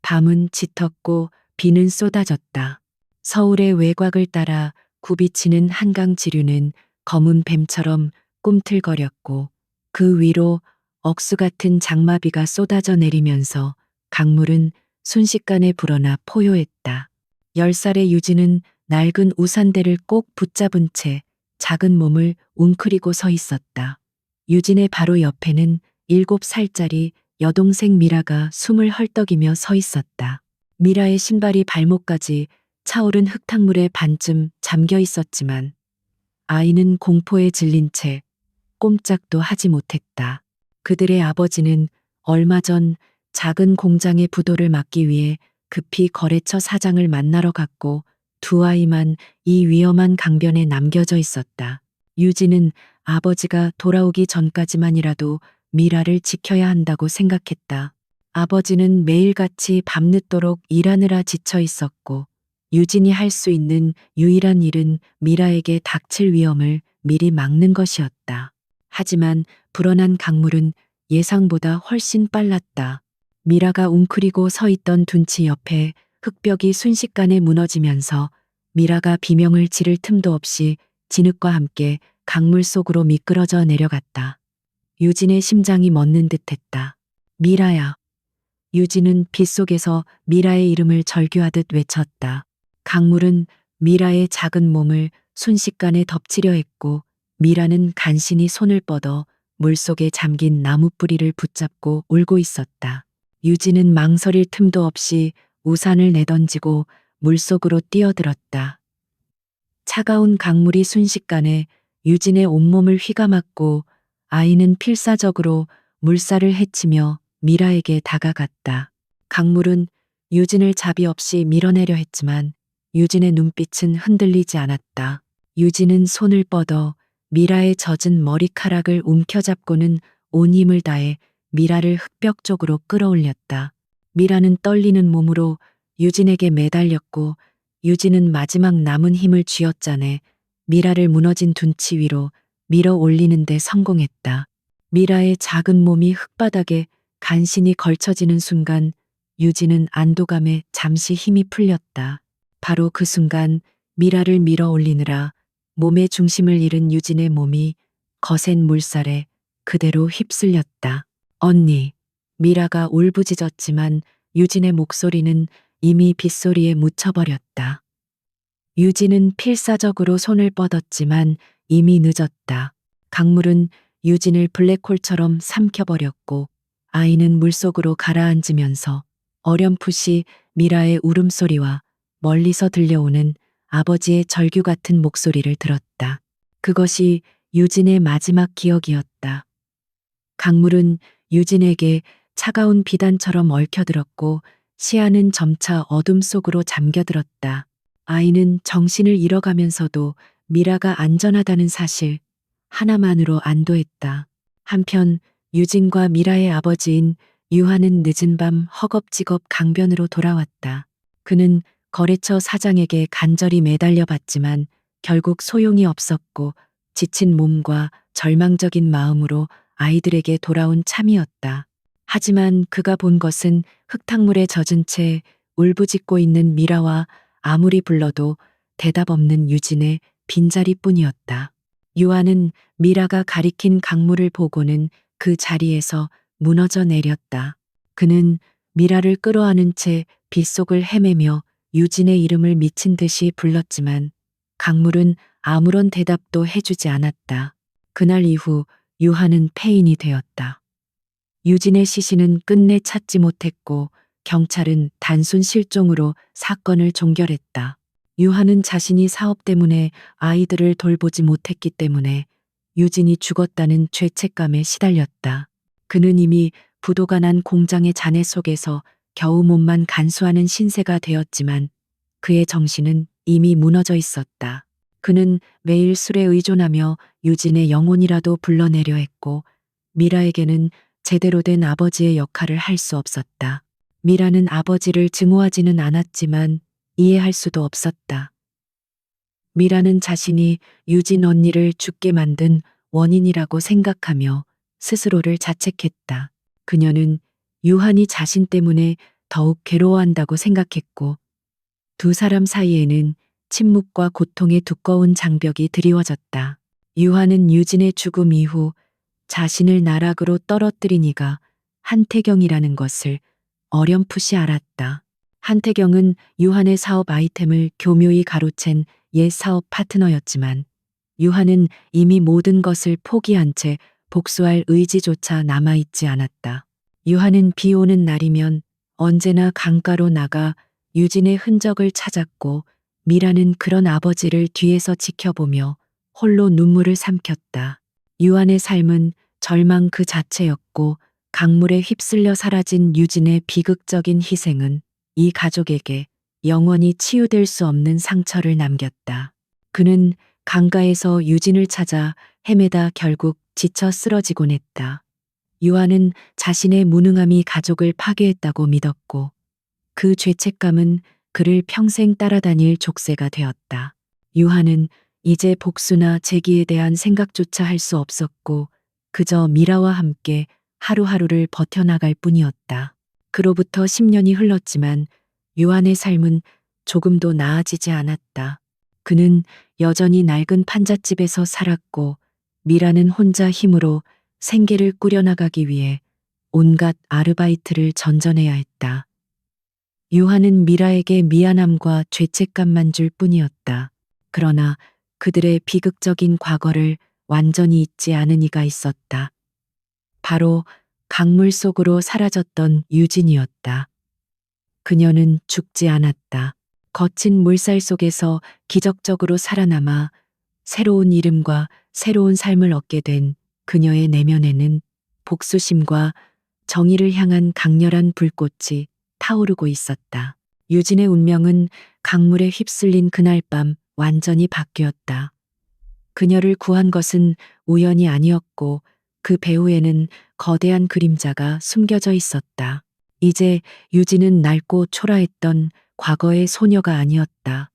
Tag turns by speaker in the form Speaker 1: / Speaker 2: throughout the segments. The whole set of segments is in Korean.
Speaker 1: 밤은 짙었고 비는 쏟아졌다. 서울의 외곽을 따라 굽이치는 한강 지류는 검은 뱀처럼 꿈틀거렸고 그 위로 억수 같은 장마비가 쏟아져 내리면서 강물은 순식간에 불어나 포효했다. 10살의 유진은 낡은 우산대를 꼭 붙잡은 채 작은 몸을 웅크리고 서 있었다. 유진의 바로 옆에는 7살짜리 여동생 미라가 숨을 헐떡이며 서 있었다. 미라의 신발이 발목까지 차오른 흙탕물에 반쯤 잠겨 있었지만 아이는 공포에 질린 채 꼼짝도 하지 못했다. 그들의 아버지는 얼마 전 작은 공장의 부도를 막기 위해 급히 거래처 사장을 만나러 갔고 두 아이만 이 위험한 강변에 남겨져 있었다. 유진은 아버지가 돌아오기 전까지만이라도 미라를 지켜야 한다고 생각했다. 아버지는 매일같이 밤늦도록 일하느라 지쳐 있었고 유진이 할 수 있는 유일한 일은 미라에게 닥칠 위험을 미리 막는 것이었다. 하지만 불어난 강물은 예상보다 훨씬 빨랐다. 미라가 웅크리고 서 있던 둔치 옆에 흙벽이 순식간에 무너지면서 미라가 비명을 지를 틈도 없이 진흙과 함께 강물 속으로 미끄러져 내려갔다. 유진의 심장이 멎는 듯했다. 미라야. 유진은 빗속에서 미라의 이름을 절규하듯 외쳤다. 강물은 미라의 작은 몸을 순식간에 덮치려 했고 미라는 간신히 손을 뻗어 물속에 잠긴 나무 뿌리를 붙잡고 울고 있었다. 유진은 망설일 틈도 없이 우산을 내던지고 물속으로 뛰어들었다. 차가운 강물이 순식간에 유진의 온몸을 휘감았고 아이는 필사적으로 물살을 헤치며 미라에게 다가갔다. 강물은 유진을 자비 없이 밀어내려 했지만 유진의 눈빛은 흔들리지 않았다. 유진은 손을 뻗어 미라의 젖은 머리카락을 움켜잡고는 온 힘을 다해 미라를 흙벽 쪽으로 끌어올렸다. 미라는 떨리는 몸으로 유진에게 매달렸고 유진은 마지막 남은 힘을 쥐어짜내 미라를 무너진 둔치 위로 밀어 올리는 데 성공했다. 미라의 작은 몸이 흙바닥에 간신히 걸쳐지는 순간 유진은 안도감에 잠시 힘이 풀렸다. 바로 그 순간 미라를 밀어 올리느라 몸의 중심을 잃은 유진의 몸이 거센 물살에 그대로 휩쓸렸다. 언니. 미라가 울부짖었지만 유진의 목소리는 이미 빗소리에 묻혀버렸다. 유진은 필사적으로 손을 뻗었지만 이미 늦었다. 강물은 유진을 블랙홀처럼 삼켜버렸고 아이는 물속으로 가라앉으면서 어렴풋이 미라의 울음소리와 멀리서 들려오는 아버지의 절규 같은 목소리를 들었다. 그것이 유진의 마지막 기억이었다. 강물은 유진에게 차가운 비단처럼 얽혀들었고 시야는 점차 어둠 속으로 잠겨들었다. 아이는 정신을 잃어가면서도 미라가 안전하다는 사실 하나만으로 안도했다. 한편 유진과 미라의 아버지인 유한은 늦은 밤 허겁지겁 강변으로 돌아왔다. 그는 거래처 사장에게 간절히 매달려봤지만 결국 소용이 없었고 지친 몸과 절망적인 마음으로 아이들에게 돌아온 참이었다. 하지만 그가 본 것은 흙탕물에 젖은 채 울부짖고 있는 미라와 아무리 불러도 대답 없는 유진의 빈자리뿐이었다. 유한은 미라가 가리킨 강물을 보고는 그 자리에서 무너져 내렸다. 그는 미라를 끌어안은 채 빗속을 헤매며 유진의 이름을 미친 듯이 불렀지만 강물은 아무런 대답도 해주지 않았다. 그날 이후 유한은 폐인이 되었다. 유진의 시신은 끝내 찾지 못했고 경찰은 단순 실종으로 사건을 종결했다. 유한은 자신이 사업 때문에 아이들을 돌보지 못했기 때문에 유진이 죽었다는 죄책감에 시달렸다. 그는 이미 부도가 난 공장의 잔해 속에서 겨우 몸만 간수하는 신세가 되었지만 그의 정신은 이미 무너져 있었다. 그는 매일 술에 의존하며 유진의 영혼이라도 불러내려 했고 미라에게는 제대로 된 아버지의 역할을 할 수 없었다. 미라는 아버지를 증오하지는 않았지만 이해할 수도 없었다. 미라는 자신이 유진 언니를 죽게 만든 원인이라고 생각하며 스스로를 자책했다. 그녀는 유한이 자신 때문에 더욱 괴로워한다고 생각했고 두 사람 사이에는 침묵과 고통의 두꺼운 장벽이 드리워졌다. 유한은 유진의 죽음 이후 자신을 나락으로 떨어뜨린 이가 한태경이라는 것을 어렴풋이 알았다. 한태경은 유한의 사업 아이템을 교묘히 가로챈 옛 사업 파트너였지만 유한은 이미 모든 것을 포기한 채 복수할 의지조차 남아있지 않았다. 유한은 비 오는 날이면 언제나 강가로 나가 유진의 흔적을 찾았고 미라는 그런 아버지를 뒤에서 지켜보며 홀로 눈물을 삼켰다. 유한의 삶은 절망 그 자체였고 강물에 휩쓸려 사라진 유진의 비극적인 희생은 이 가족에게 영원히 치유될 수 없는 상처를 남겼다. 그는 강가에서 유진을 찾아 헤매다 결국 지쳐 쓰러지곤 했다. 유한은 자신의 무능함이 가족을 파괴했다고 믿었고 그 죄책감은 그를 평생 따라다닐 족쇄가 되었다. 유한은 이제 복수나 재기에 대한 생각조차 할 수 없었고 그저 미라와 함께 하루하루를 버텨나갈 뿐이었다. 그로부터 10년이 흘렀지만 유한의 삶은 조금도 나아지지 않았다. 그는 여전히 낡은 판잣집에서 살았고 미라는 혼자 힘으로 생계를 꾸려나가기 위해 온갖 아르바이트를 전전해야 했다. 유한은 미라에게 미안함과 죄책감만 줄 뿐이었다. 그러나 그들의 비극적인 과거를 완전히 잊지 않은 이가 있었다. 바로 강물 속으로 사라졌던 유진이었다. 그녀는 죽지 않았다. 거친 물살 속에서 기적적으로 살아남아 새로운 이름과 새로운 삶을 얻게 된 그녀의 내면에는 복수심과 정의를 향한 강렬한 불꽃이 타오르고 있었다. 유진의 운명은 강물에 휩쓸린 그날 밤 완전히 바뀌었다. 그녀를 구한 것은 우연이 아니었고 그 배후에는 거대한 그림자가 숨겨져 있었다. 이제 유진은 낡고 초라했던 과거의 소녀가 아니었다.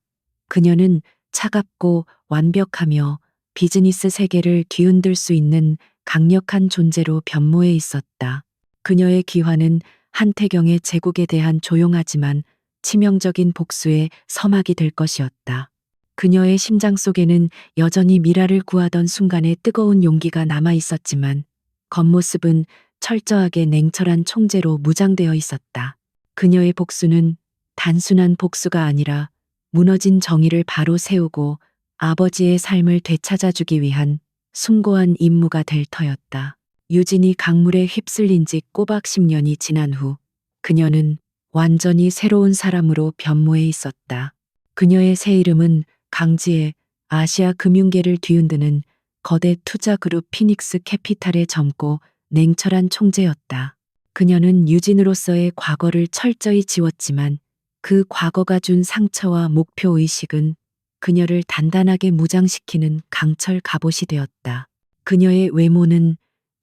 Speaker 1: 그녀는 차갑고 완벽하며 비즈니스 세계를 뒤흔들 수 있는 강력한 존재로 변모해 있었다. 그녀의 귀환은 한태경의 제국에 대한 조용하지만 치명적인 복수의 서막이 될 것이었다. 그녀의 심장 속에는 여전히 미라를 구하던 순간의 뜨거운 용기가 남아 있었지만 겉모습은 철저하게 냉철한 총재로 무장되어 있었다. 그녀의 복수는 단순한 복수가 아니라 무너진 정의를 바로 세우고 아버지의 삶을 되찾아주기 위한 숭고한 임무가 될 터였다. 유진이 강물에 휩쓸린 지 꼬박 10년이 지난 후 그녀는 완전히 새로운 사람으로 변모해 있었다. 그녀의 새 이름은 강지혜, 아시아 금융계를 뒤흔드는 거대 투자 그룹 피닉스 캐피탈의 젊고 냉철한 총재였다. 그녀는 유진으로서의 과거를 철저히 지웠지만 그 과거가 준 상처와 목표 의식은 그녀를 단단하게 무장시키는 강철 갑옷이 되었다. 그녀의 외모는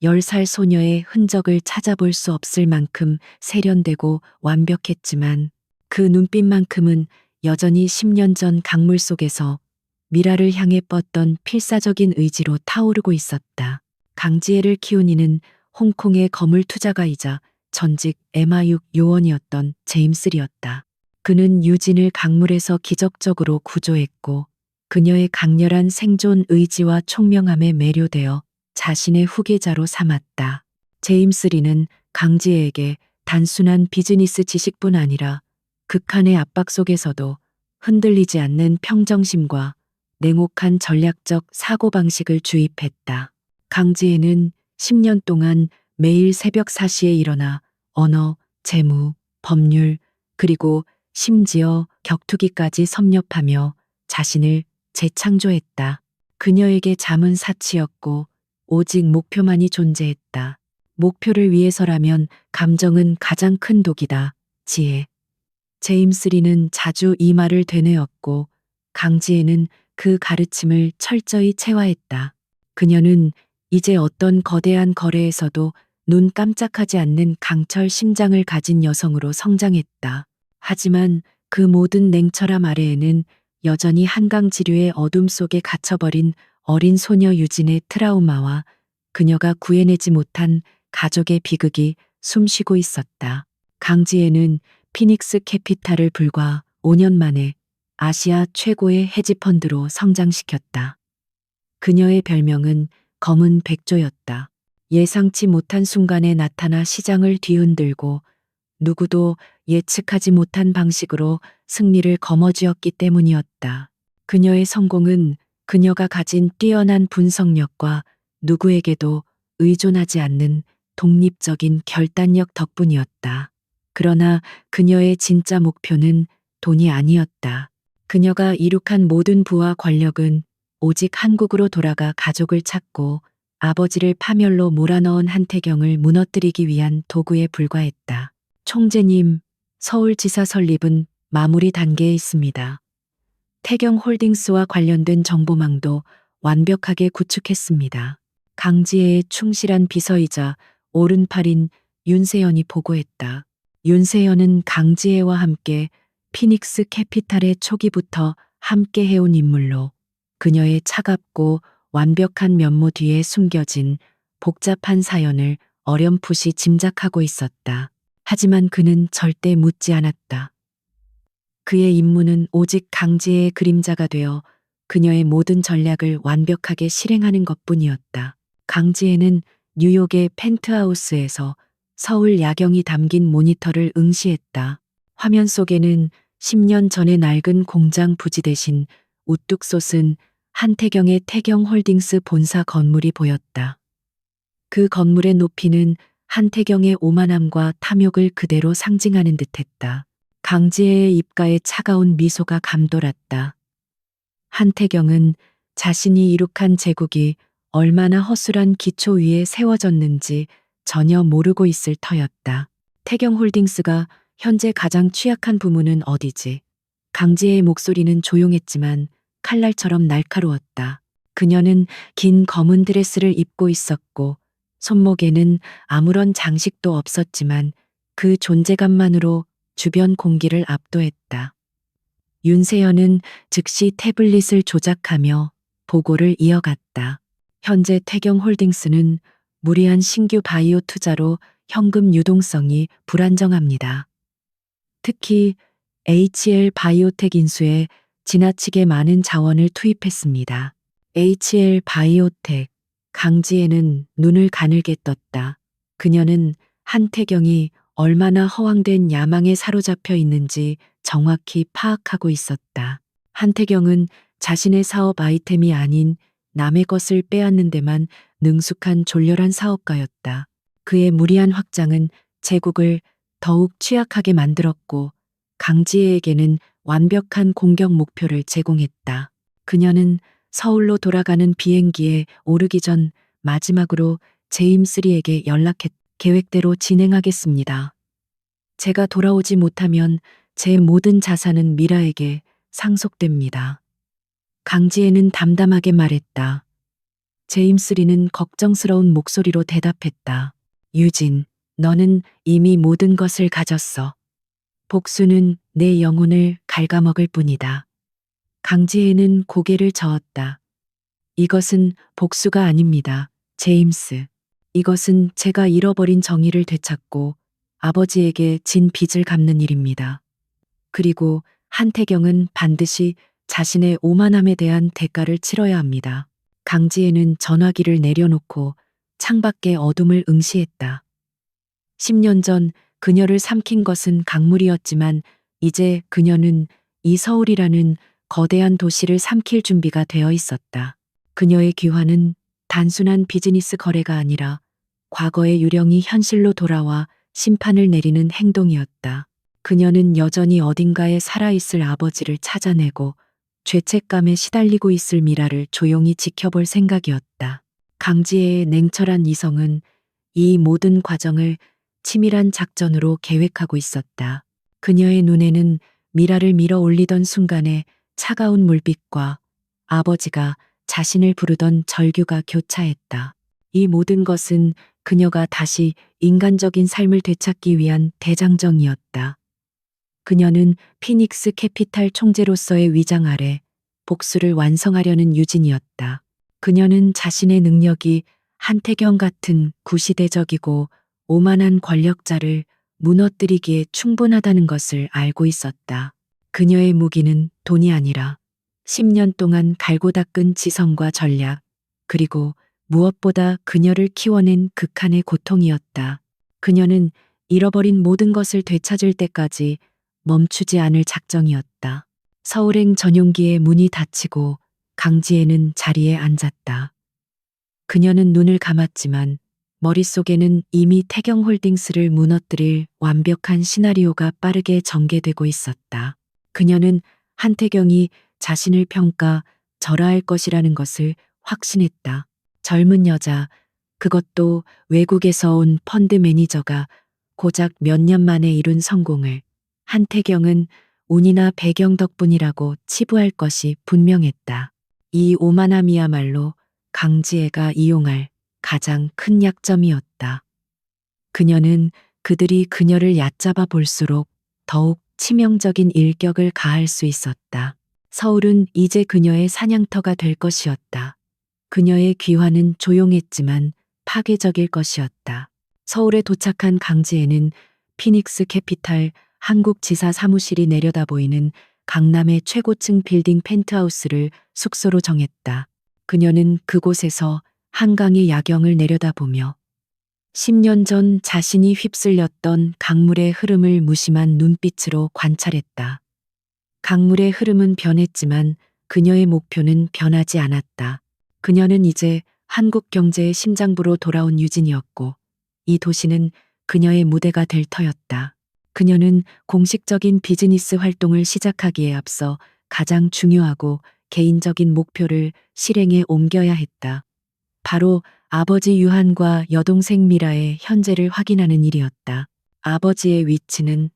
Speaker 1: 10살 소녀의 흔적을 찾아볼 수 없을 만큼 세련되고 완벽했지만 그 눈빛만큼은 여전히 10년 전 강물 속에서 미라를 향해 뻗던 필사적인 의지로 타오르고 있었다. 강지혜를 키운 이는 홍콩의 거물 투자가이자 전직 MI6 요원이었던 제임스 리였다. 그는 유진을 강물에서 기적적으로 구조했고 그녀의 강렬한 생존 의지와 총명함에 매료되어 자신의 후계자로 삼았다. 제임스 리는 강지혜에게 단순한 비즈니스 지식뿐 아니라 극한의 압박 속에서도 흔들리지 않는 평정심과 냉혹한 전략적 사고방식을 주입했다. 강지혜는 10년 동안 매일 새벽 4시에 일어나 언어, 재무, 법률, 그리고 심지어 격투기까지 섭렵하며 자신을 재창조했다. 그녀에게 잠은 사치였고 오직 목표만이 존재했다. 목표를 위해서라면 감정은 가장 큰 독이다. 지혜. 제임스 리는 자주 이 말을 되뇌었고 강지혜는 그 가르침을 철저히 체화했다. 그녀는 이제 어떤 거대한 거래에서도 눈 깜짝하지 않는 강철 심장을 가진 여성으로 성장했다. 하지만 그 모든 냉철함 아래에는 여전히 한강 지류의 어둠 속에 갇혀버린 어린 소녀 유진의 트라우마와 그녀가 구해내지 못한 가족의 비극이 숨쉬고 있었다. 강지혜는 피닉스 캐피탈을 불과 5년 만에 아시아 최고의 헤지펀드로 성장시켰다. 그녀의 별명은 검은 백조였다. 예상치 못한 순간에 나타나 시장을 뒤흔들고 누구도 예측하지 못한 방식으로 승리를 거머쥐었기 때문이었다. 그녀의 성공은 그녀가 가진 뛰어난 분석력과 누구에게도 의존하지 않는 독립적인 결단력 덕분이었다. 그러나 그녀의 진짜 목표는 돈이 아니었다. 그녀가 이룩한 모든 부와 권력은 오직 한국으로 돌아가 가족을 찾고 아버지를 파멸로 몰아넣은 한태경을 무너뜨리기 위한 도구에 불과했다. 총재님, 서울지사 설립은 마무리 단계에 있습니다. 태경홀딩스와 관련된 정보망도 완벽하게 구축했습니다. 강지혜의 충실한 비서이자 오른팔인 윤세연이 보고했다. 윤세연은 강지혜와 함께 피닉스 캐피탈의 초기부터 함께 해온 인물로 그녀의 차갑고 완벽한 면모 뒤에 숨겨진 복잡한 사연을 어렴풋이 짐작하고 있었다. 하지만 그는 절대 묻지 않았다. 그의 임무는 오직 강지혜의 그림자가 되어 그녀의 모든 전략을 완벽하게 실행하는 것뿐이었다. 강지혜는 뉴욕의 펜트하우스에서 서울 야경이 담긴 모니터를 응시했다. 화면 속에는 10년 전의 낡은 공장 부지 대신 우뚝 솟은 한태경의 태경홀딩스 본사 건물이 보였다. 그 건물의 높이는 한태경의 오만함과 탐욕을 그대로 상징하는 듯했다. 강지혜의 입가에 차가운 미소가 감돌았다. 한태경은 자신이 이룩한 제국이 얼마나 허술한 기초 위에 세워졌는지 전혀 모르고 있을 터였다. 태경홀딩스가 현재 가장 취약한 부문은 어디지? 강지혜의 목소리는 조용했지만 칼날처럼 날카로웠다. 그녀는 긴 검은 드레스를 입고 있었고 손목에는 아무런 장식도 없었지만 그 존재감만으로 주변 공기를 압도했다. 윤세연은 즉시 태블릿을 조작하며 보고를 이어갔다. 현재 태경홀딩스는 무리한 신규 바이오 투자로 현금 유동성이 불안정합니다. 특히 HL 바이오텍 인수에 지나치게 많은 자원을 투입했습니다. HL 바이오텍, 강지혜는 눈을 가늘게 떴다. 그녀는 한태경이 얼마나 허황된 야망에 사로잡혀 있는지 정확히 파악하고 있었다. 한태경은 자신의 사업 아이템이 아닌 남의 것을 빼앗는 데만 능숙한 졸렬한 사업가였다. 그의 무리한 확장은 제국을 더욱 취약하게 만들었고 강지혜에게는 완벽한 공격 목표를 제공했다. 그녀는 서울로 돌아가는 비행기에 오르기 전 마지막으로 제임스 리에게 연락했 계획대로 진행하겠습니다. 제가 돌아오지 못하면 제 모든 자산은 미라에게 상속됩니다. 강지혜는 담담하게 말했다. 제임스 리는 걱정스러운 목소리로 대답했다. 유진, 너는 이미 모든 것을 가졌어. 복수는 내 영혼을 갉아먹을 뿐이다. 강지혜는 고개를 저었다. 이것은 복수가 아닙니다, 제임스. 이것은 제가 잃어버린 정의를 되찾고 아버지에게 진 빚을 갚는 일입니다. 그리고 한태경은 반드시 자신의 오만함에 대한 대가를 치러야 합니다. 강지혜는 전화기를 내려놓고 창밖의 어둠을 응시했다. 10년 전 그녀를 삼킨 것은 강물이었지만 이제 그녀는 이 서울이라는 거대한 도시를 삼킬 준비가 되어 있었다. 그녀의 귀환은 단순한 비즈니스 거래가 아니라 과거의 유령이 현실로 돌아와 심판을 내리는 행동이었다. 그녀는 여전히 어딘가에 살아있을 아버지를 찾아내고 죄책감에 시달리고 있을 미라를 조용히 지켜볼 생각이었다. 강지혜의 냉철한 이성은 이 모든 과정을 치밀한 작전으로 계획하고 있었다. 그녀의 눈에는 미라를 밀어 올리던 순간에 차가운 물빛과 아버지가 자신을 부르던 절규가 교차했다. 이 모든 것은 그녀가 다시 인간적인 삶을 되찾기 위한 대장정이었다. 그녀는 피닉스 캐피탈 총재로서의 위장 아래 복수를 완성하려는 유진이었다. 그녀는 자신의 능력이 한태경 같은 구시대적이고 오만한 권력자를 무너뜨리기에 충분하다는 것을 알고 있었다. 그녀의 무기는 돈이 아니라 10년 동안 갈고 닦은 지성과 전략, 그리고 무엇보다 그녀를 키워낸 극한의 고통이었다. 그녀는 잃어버린 모든 것을 되찾을 때까지 멈추지 않을 작정이었다. 서울행 전용기의 문이 닫히고 강지혜는 자리에 앉았다. 그녀는 눈을 감았지만 머릿속에는 이미 태경홀딩스를 무너뜨릴 완벽한 시나리오가 빠르게 전개되고 있었다. 그녀는 한태경이 자신을 평가, 절하할 것이라는 것을 확신했다. 젊은 여자, 그것도 외국에서 온 펀드 매니저가 고작 몇 년 만에 이룬 성공을 한태경은 운이나 배경 덕분이라고 치부할 것이 분명했다. 이 오만함이야말로 강지혜가 이용할 가장 큰 약점이었다. 그녀는 그들이 그녀를 얕잡아 볼수록 더욱 치명적인 일격을 가할 수 있었다. 서울은 이제 그녀의 사냥터가 될 것이었다. 그녀의 귀환은 조용했지만 파괴적일 것이었다. 서울에 도착한 강지혜는 피닉스 캐피탈 한국지사 사무실이 내려다 보이는 강남의 최고층 빌딩 펜트하우스를 숙소로 정했다. 그녀는 그곳에서 한강의 야경을 내려다보며 10년 전 자신이 휩쓸렸던 강물의 흐름을 무심한 눈빛으로 관찰했다. 강물의 흐름은 변했지만 그녀의 목표는 변하지 않았다. 그녀는 이제 한국 경제의 심장부로 돌아온 유진이었고 이 도시는 그녀의 무대가 될 터였다. 그녀는 공식적인 비즈니스 활동을 시작하기에 앞서 가장 중요하고 개인적인 목표를 실행에 옮겨야 했다. 바로 아버지 유한과 여동생 미라의 현재를 확인하는 일이었다. 아버지의 위치는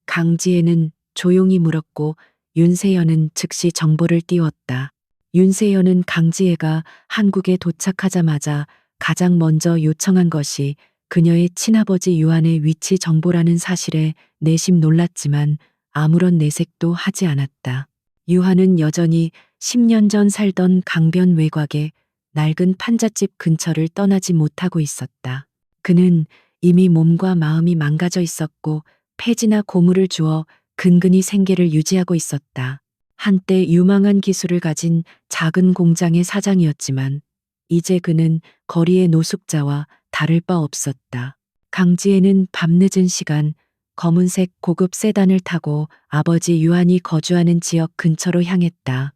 Speaker 1: 강지혜는 조용히 물었고 윤세연은 즉시 정보를 띄웠다. 윤세연은 강지혜가 한국에 도착하자마자 가장 먼저 요청한 것이 그녀의 친아버지 유한의 위치 정보라는 사실에 내심 놀랐지만 아무런 내색도 하지 않았다. 유한은 여전히 10년 전 살던 강변 외곽의 낡은 판잣집 근처를 떠나지 못하고 있었다. 그는 이미 몸과 마음이 망가져 있었고 폐지나 고물을 주어 근근히 생계를 유지하고 있었다. 한때 유망한 기술을 가진 작은 공장의 사장이었지만 이제 그는 거리의 노숙자와 다를 바 없었다. 강지혜는 밤늦은 시간 검은색 고급 세단을 타고 아버지 유한이 거주하는 지역 근처로 향했다.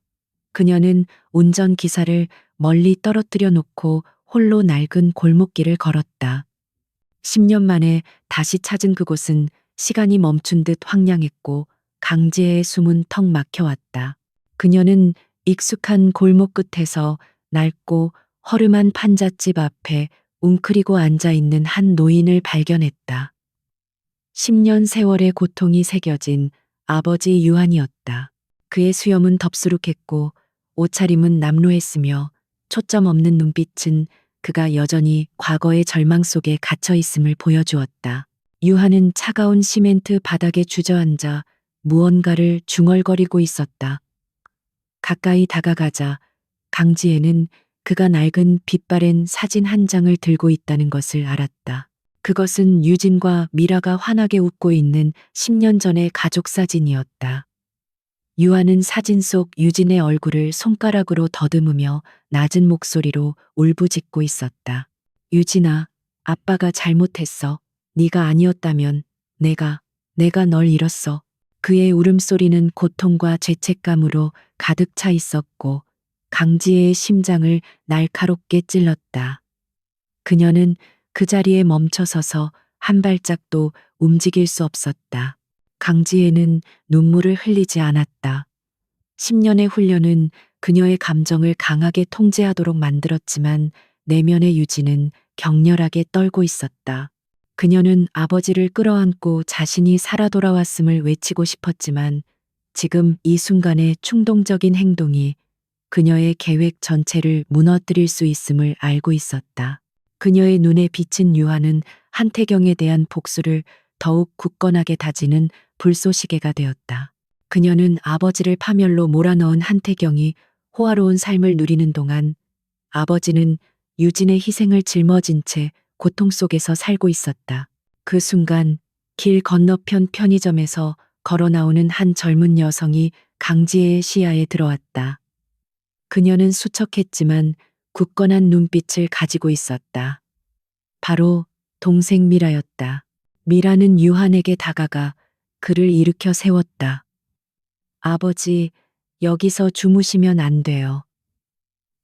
Speaker 1: 그녀는 운전기사를 멀리 떨어뜨려 놓고 홀로 낡은 골목길을 걸었다. 10년 만에 다시 찾은 그곳은 시간이 멈춘 듯 황량했고 강지혜의 숨은 턱 막혀왔다. 그녀는 익숙한 골목 끝에서 낡고 허름한 판잣집 앞에 웅크리고 앉아있는 한 노인을 발견했다. 10년 세월의 고통이 새겨진 아버지 유한이었다. 그의 수염은 덥수룩했고 옷차림은 남루했으며 초점 없는 눈빛은 그가 여전히 과거의 절망 속에 갇혀 있음을 보여주었다. 유한은 차가운 시멘트 바닥에 주저앉아 무언가를 중얼거리고 있었다. 가까이 다가가자 강지혜는 그가 낡은 빛바랜 사진 한 장을 들고 있다는 것을 알았다. 그것은 유진과 미라가 환하게 웃고 있는 10년 전의 가족 사진이었다. 유한은 사진 속 유진의 얼굴을 손가락으로 더듬으며 낮은 목소리로 울부짖고 있었다. 유진아, 아빠가 잘못했어. 네가 아니었다면 내가 널 잃었어. 그의 울음소리는 고통과 죄책감으로 가득 차 있었고 강지혜의 심장을 날카롭게 찔렀다. 그녀는 그 자리에 멈춰서서 한 발짝도 움직일 수 없었다. 강지혜는 눈물을 흘리지 않았다. 10년의 훈련은 그녀의 감정을 강하게 통제하도록 만들었지만 내면의 유진은 격렬하게 떨고 있었다. 그녀는 아버지를 끌어안고 자신이 살아 돌아왔음을 외치고 싶었지만 지금 이 순간의 충동적인 행동이 그녀의 계획 전체를 무너뜨릴 수 있음을 알고 있었다. 그녀의 눈에 비친 유한은 한태경에 대한 복수를 더욱 굳건하게 다지는 불쏘시개가 되었다. 그녀는 아버지를 파멸로 몰아넣은 한태경이 호화로운 삶을 누리는 동안 아버지는 유진의 희생을 짊어진 채 고통 속에서 살고 있었다. 그 순간 길 건너편 편의점에서 걸어 나오는 한 젊은 여성이 강지혜의 시야에 들어왔다. 그녀는 수척했지만 굳건한 눈빛을 가지고 있었다. 바로 동생 미라였다. 미라는 유한에게 다가가 그를 일으켜 세웠다. 아버지, 여기서 주무시면 안 돼요.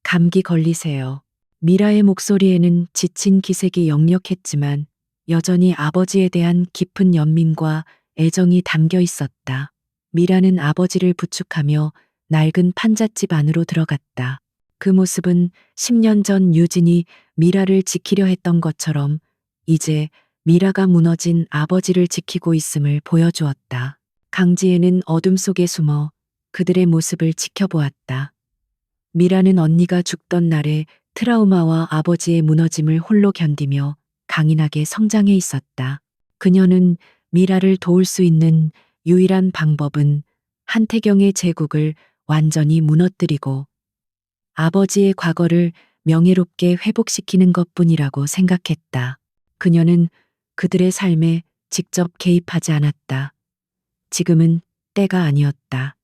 Speaker 1: 감기 걸리세요. 미라의 목소리에는 지친 기색이 역력했지만 여전히 아버지에 대한 깊은 연민과 애정이 담겨 있었다. 미라는 아버지를 부축하며 낡은 판잣집 안으로 들어갔다. 그 모습은 10년 전 유진이 미라를 지키려 했던 것처럼 이제 미라가 무너진 아버지를 지키고 있음을 보여주었다. 강지혜는 어둠 속에 숨어 그들의 모습을 지켜보았다. 미라는 언니가 죽던 날에 트라우마와 아버지의 무너짐을 홀로 견디며 강인하게 성장해 있었다. 그녀는 미라를 도울 수 있는 유일한 방법은 한태경의 제국을 완전히 무너뜨리고 아버지의 과거를 명예롭게 회복시키는 것뿐이라고 생각했다. 그녀는 그들의 삶에 직접 개입하지 않았다. 지금은 때가 아니었다.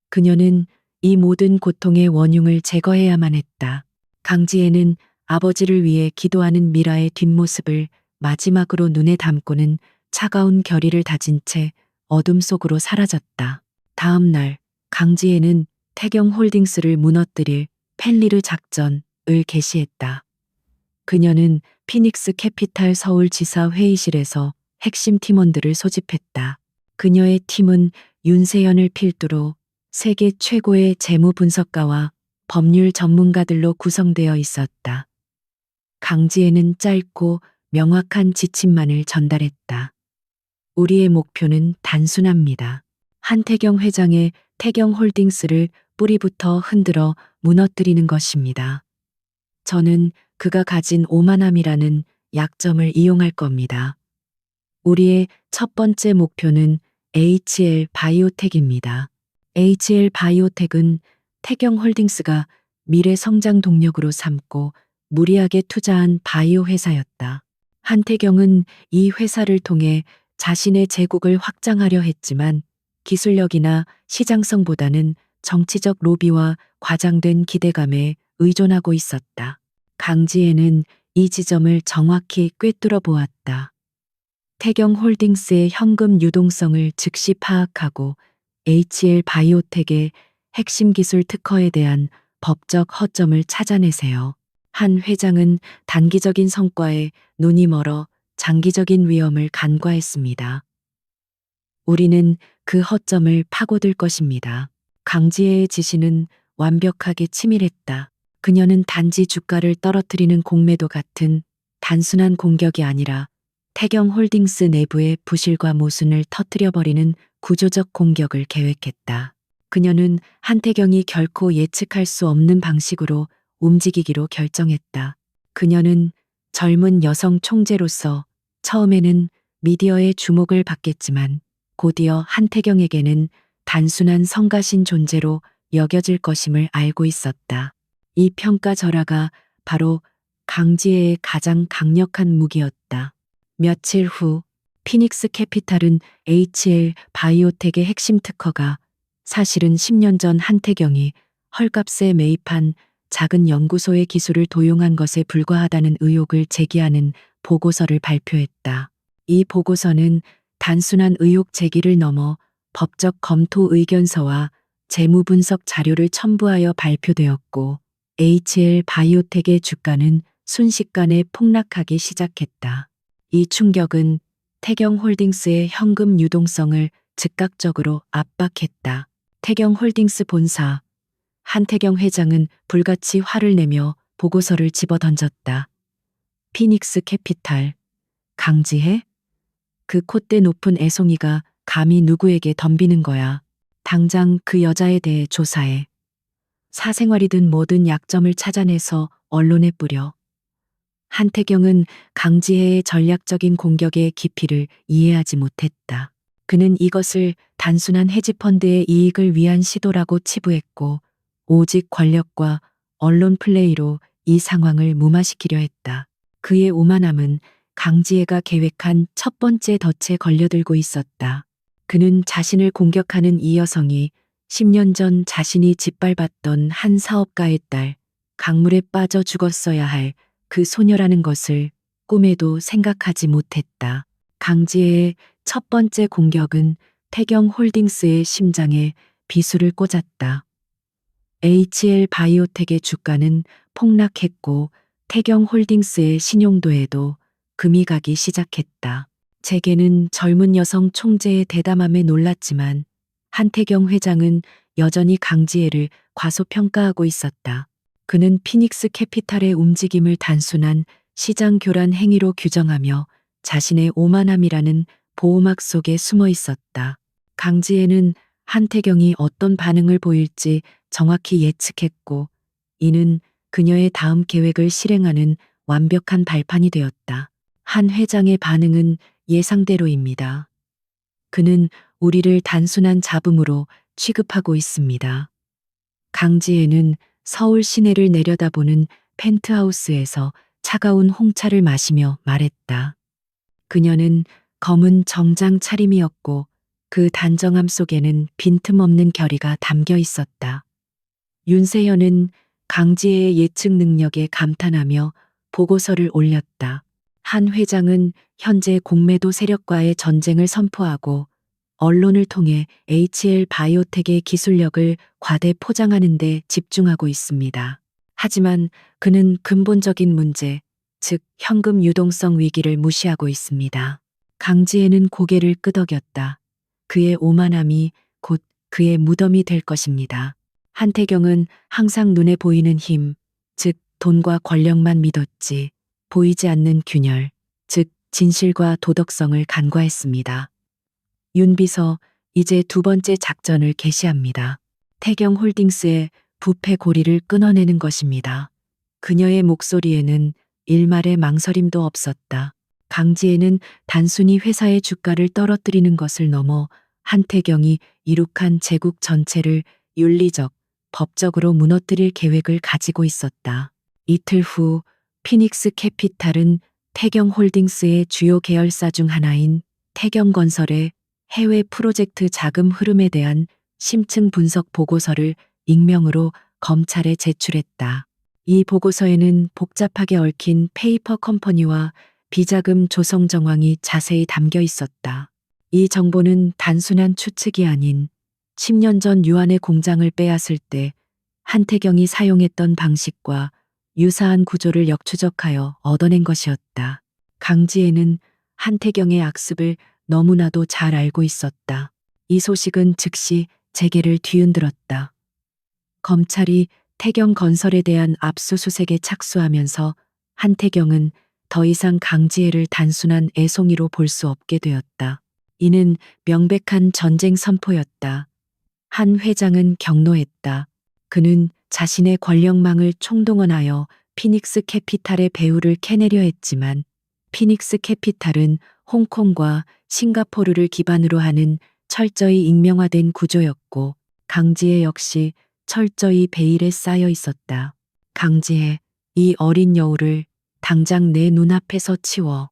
Speaker 1: 그녀는 이 모든 고통의 원흉을 제거해야만 했다. 강지혜는 아버지를 위해 기도하는 미라의 뒷모습을 마지막으로 눈에 담고는 차가운 결의를 다진 채 어둠 속으로 사라졌다. 다음 날 강지혜는 태경 홀딩스를 무너뜨릴 펠리르 작전을 개시했다. 그녀는 피닉스 캐피탈 서울 지사 회의실에서 핵심 팀원들을 소집했다. 그녀의 팀은 윤세현을 필두로 세계 최고의 재무 분석가와 법률 전문가들로 구성되어 있었다. 강지혜는 짧고 명확한 지침만을 전달했다. 우리의 목표는 단순합니다. 한태경 회장의 태경홀딩스를 뿌리부터 흔들어 무너뜨리는 것입니다. 저는 그가 가진 오만함이라는 약점을 이용할 겁니다. 우리의 첫 번째 목표는 HL 바이오텍입니다. HL 바이오텍은 태경홀딩스가 미래 성장 동력으로 삼고 무리하게 투자한 바이오 회사였다. 한태경은 이 회사를 통해 자신의 제국을 확장하려 했지만 기술력이나 시장성보다는 정치적 로비와 과장된 기대감에 의존하고 있었다. 강지혜는 이 지점을 정확히 꿰뚫어 보았다. 태경홀딩스의 현금 유동성을 즉시 파악하고 HL 바이오텍의 핵심 기술 특허에 대한 법적 허점을 찾아내세요. 한 회장은 단기적인 성과에 눈이 멀어 장기적인 위험을 간과했습니다. 우리는 그 허점을 파고들 것입니다. 강지혜의 지시는 완벽하게 치밀했다. 그녀는 단지 주가를 떨어뜨리는 공매도 같은 단순한 공격이 아니라 태경홀딩스 내부의 부실과 모순을 터뜨려버리는 구조적 공격을 계획했다. 그녀는 한태경이 결코 예측할 수 없는 방식으로 움직이기로 결정했다. 그녀는 젊은 여성 총재로서 처음에는 미디어의 주목을 받겠지만 곧이어 한태경에게는 단순한 성가신 존재로 여겨질 것임을 알고 있었다. 이 평가절하가 바로 강지혜의 가장 강력한 무기였다. 며칠 후 피닉스 캐피탈은 HL 바이오텍의 핵심 특허가 사실은 10년 전 한태경이 헐값에 매입한 작은 연구소의 기술을 도용한 것에 불과하다는 의혹을 제기하는 보고서를 발표했다. 이 보고서는 단순한 의혹 제기를 넘어 법적 검토 의견서와 재무 분석 자료를 첨부하여 발표되었고 HL 바이오텍의 주가는 순식간에 폭락하기 시작했다. 이 충격은 태경홀딩스의 현금 유동성을 즉각적으로 압박했다. 태경홀딩스 본사 한태경 회장은 불같이 화를 내며 보고서를 집어던졌다. 피닉스 캐피탈 강지혜? 그 콧대 높은 애송이가 감히 누구에게 덤비는 거야. 당장 그 여자에 대해 조사해. 사생활이든 뭐든 약점을 찾아내서 언론에 뿌려. 한태경은 강지혜의 전략적인 공격의 깊이를 이해하지 못했다. 그는 이것을 단순한 헤지펀드의 이익을 위한 시도라고 치부했고 오직 권력과 언론 플레이로 이 상황을 무마시키려 했다. 그의 오만함은 강지혜가 계획한 첫 번째 덫에 걸려들고 있었다. 그는 자신을 공격하는 이 여성이 10년 전 자신이 짓밟았던 한 사업가의 딸, 강물에 빠져 죽었어야 할 그 소녀라는 것을 꿈에도 생각하지 못했다. 강지혜의 첫 번째 공격은 태경홀딩스의 심장에 비수를 꽂았다. HL 바이오텍의 주가는 폭락했고 태경홀딩스의 신용도에도 금이 가기 시작했다. 재계는 젊은 여성 총재의 대담함에 놀랐지만 한태경 회장은 여전히 강지혜를 과소평가하고 있었다. 그는 피닉스 캐피탈의 움직임을 단순한 시장 교란 행위로 규정하며 자신의 오만함이라는 보호막 속에 숨어 있었다. 강지혜는 한태경이 어떤 반응을 보일지 정확히 예측했고 이는 그녀의 다음 계획을 실행하는 완벽한 발판이 되었다. 한 회장의 반응은 예상대로입니다. 그는 우리를 단순한 잡음으로 취급하고 있습니다. 강지혜는 서울 시내를 내려다보는 펜트하우스에서 차가운 홍차를 마시며 말했다. 그녀는 검은 정장 차림이었고 그 단정함 속에는 빈틈없는 결의가 담겨 있었다. 윤세현은 강지혜의 예측 능력에 감탄하며 보고서를 올렸다. 한 회장은 현재 공매도 세력과의 전쟁을 선포하고 언론을 통해 HL 바이오텍의 기술력을 과대 포장하는 데 집중하고 있습니다. 하지만 그는 근본적인 문제, 즉 현금 유동성 위기를 무시하고 있습니다. 강지혜는 고개를 끄덕였다. 그의 오만함이 곧 그의 무덤이 될 것입니다. 한태경은 항상 눈에 보이는 힘, 즉 돈과 권력만 믿었지 보이지 않는 균열, 즉 진실과 도덕성을 간과했습니다. 윤 비서, 이제 두 번째 작전을 개시합니다. 태경홀딩스의 부패 고리를 끊어내는 것입니다. 그녀의 목소리에는 일말의 망설임도 없었다. 강지혜는 단순히 회사의 주가를 떨어뜨리는 것을 넘어 한태경이 이룩한 제국 전체를 윤리적, 법적으로 무너뜨릴 계획을 가지고 있었다. 이틀 후 피닉스 캐피탈은 태경홀딩스의 주요 계열사 중 하나인 태경건설의 해외 프로젝트 자금 흐름에 대한 심층 분석 보고서를 익명으로 검찰에 제출했다. 이 보고서에는 복잡하게 얽힌 페이퍼 컴퍼니와 비자금 조성 정황이 자세히 담겨 있었다. 이 정보는 단순한 추측이 아닌 10년 전 유한의 공장을 빼앗을 때 한태경이 사용했던 방식과 유사한 구조를 역추적하여 얻어낸 것이었다. 강지혜는 한태경의 악습을 너무나도 잘 알고 있었다. 이 소식은 즉시 재계를 뒤흔들었다. 검찰이 태경건설에 대한 압수수색에 착수하면서 한태경은 더 이상 강지혜를 단순한 애송이로 볼 수 없게 되었다. 이는 명백한 전쟁 선포였다. 한 회장은 경로했다. 그는 자신의 권력망을 총동원하여 피닉스 캐피탈의 배후를 캐내려 했지만 피닉스 캐피탈은 홍콩과 싱가포르를 기반으로 하는 철저히 익명화된 구조였고 강지혜 역시 철저히 베일에 쌓여 있었다. 강지혜, 이 어린 여우를 당장 내 눈앞에서 치워.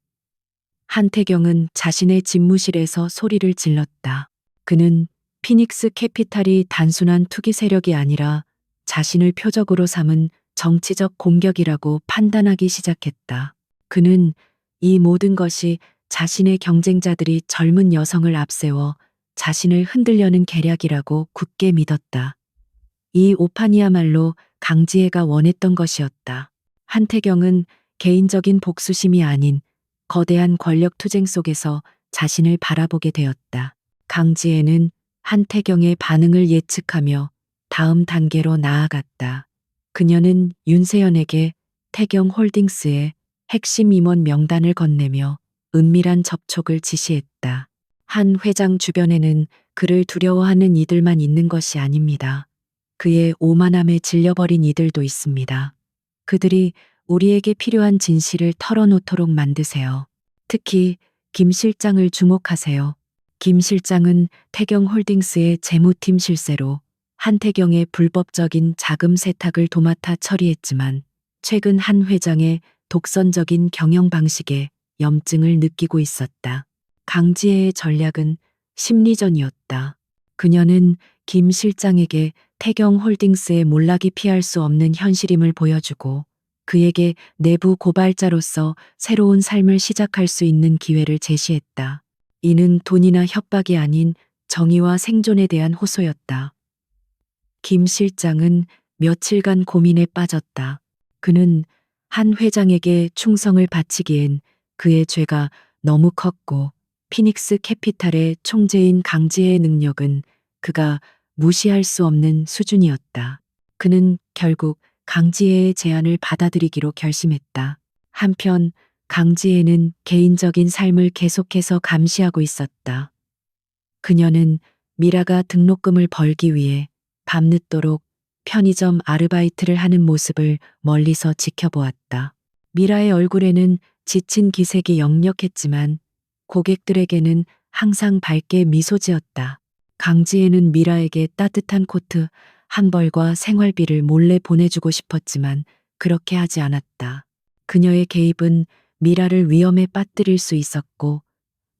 Speaker 1: 한태경은 자신의 집무실에서 소리를 질렀다. 그는 피닉스 캐피탈이 단순한 투기 세력이 아니라 자신을 표적으로 삼은 정치적 공격이라고 판단하기 시작했다. 그는 이 모든 것이 자신의 경쟁자들이 젊은 여성을 앞세워 자신을 흔들려는 계략이라고 굳게 믿었다. 이 오판이야말로 강지혜가 원했던 것이었다. 한태경은 개인적인 복수심이 아닌 거대한 권력 투쟁 속에서 자신을 바라보게 되었다. 강지혜는 한태경의 반응을 예측하며 다음 단계로 나아갔다. 그녀는 윤세현에게 태경홀딩스의 핵심 임원 명단을 건네며 은밀한 접촉을 지시했다. 한 회장 주변에는 그를 두려워하는 이들만 있는 것이 아닙니다. 그의 오만함에 질려버린 이들도 있습니다. 그들이 우리에게 필요한 진실을 털어놓도록 만드세요. 특히 김 실장을 주목하세요. 김 실장은 태경홀딩스의 재무팀 실세로 한태경의 불법적인 자금 세탁을 도맡아 처리했지만 최근 한 회장의 독선적인 경영 방식에 염증을 느끼고 있었다. 강지혜의 전략은 심리전이었다. 그녀는 김 실장에게 태경홀딩스의 몰락이 피할 수 없는 현실임을 보여주고 그에게 내부 고발자로서 새로운 삶을 시작할 수 있는 기회를 제시했다. 이는 돈이나 협박이 아닌 정의와 생존에 대한 호소였다. 김 실장은 며칠간 고민에 빠졌다. 그는 한 회장에게 충성을 바치기엔 그의 죄가 너무 컸고 피닉스 캐피탈의 총재인 강지혜의 능력은 그가 무시할 수 없는 수준이었다. 그는 결국 강지혜의 제안을 받아들이기로 결심했다. 한편 강지혜는 개인적인 삶을 계속해서 감시하고 있었다. 그녀는 미라가 등록금을 벌기 위해 밤늦도록 편의점 아르바이트를 하는 모습을 멀리서 지켜보았다. 미라의 얼굴에는 지친 기색이 역력했지만 고객들에게는 항상 밝게 미소 지었다. 강지혜는 미라에게 따뜻한 코트 한 벌과 생활비를 몰래 보내주고 싶었지만 그렇게 하지 않았다. 그녀의 개입은 미라를 위험에 빠뜨릴 수 있었고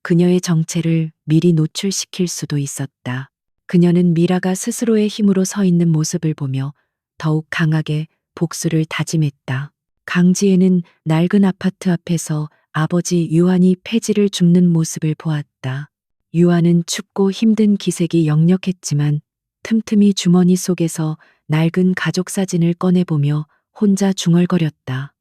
Speaker 1: 그녀의 정체를 미리 노출시킬 수도 있었다. 그녀는 미라가 스스로의 힘으로 서 있는 모습을 보며 더욱 강하게 복수를 다짐했다. 강지혜는 낡은 아파트 앞에서 아버지 유한이 폐지를 줍는 모습을 보았다. 유한은 춥고 힘든 기색이 역력했지만 틈틈이 주머니 속에서 낡은 가족 사진을 꺼내보며 혼자 중얼거렸다.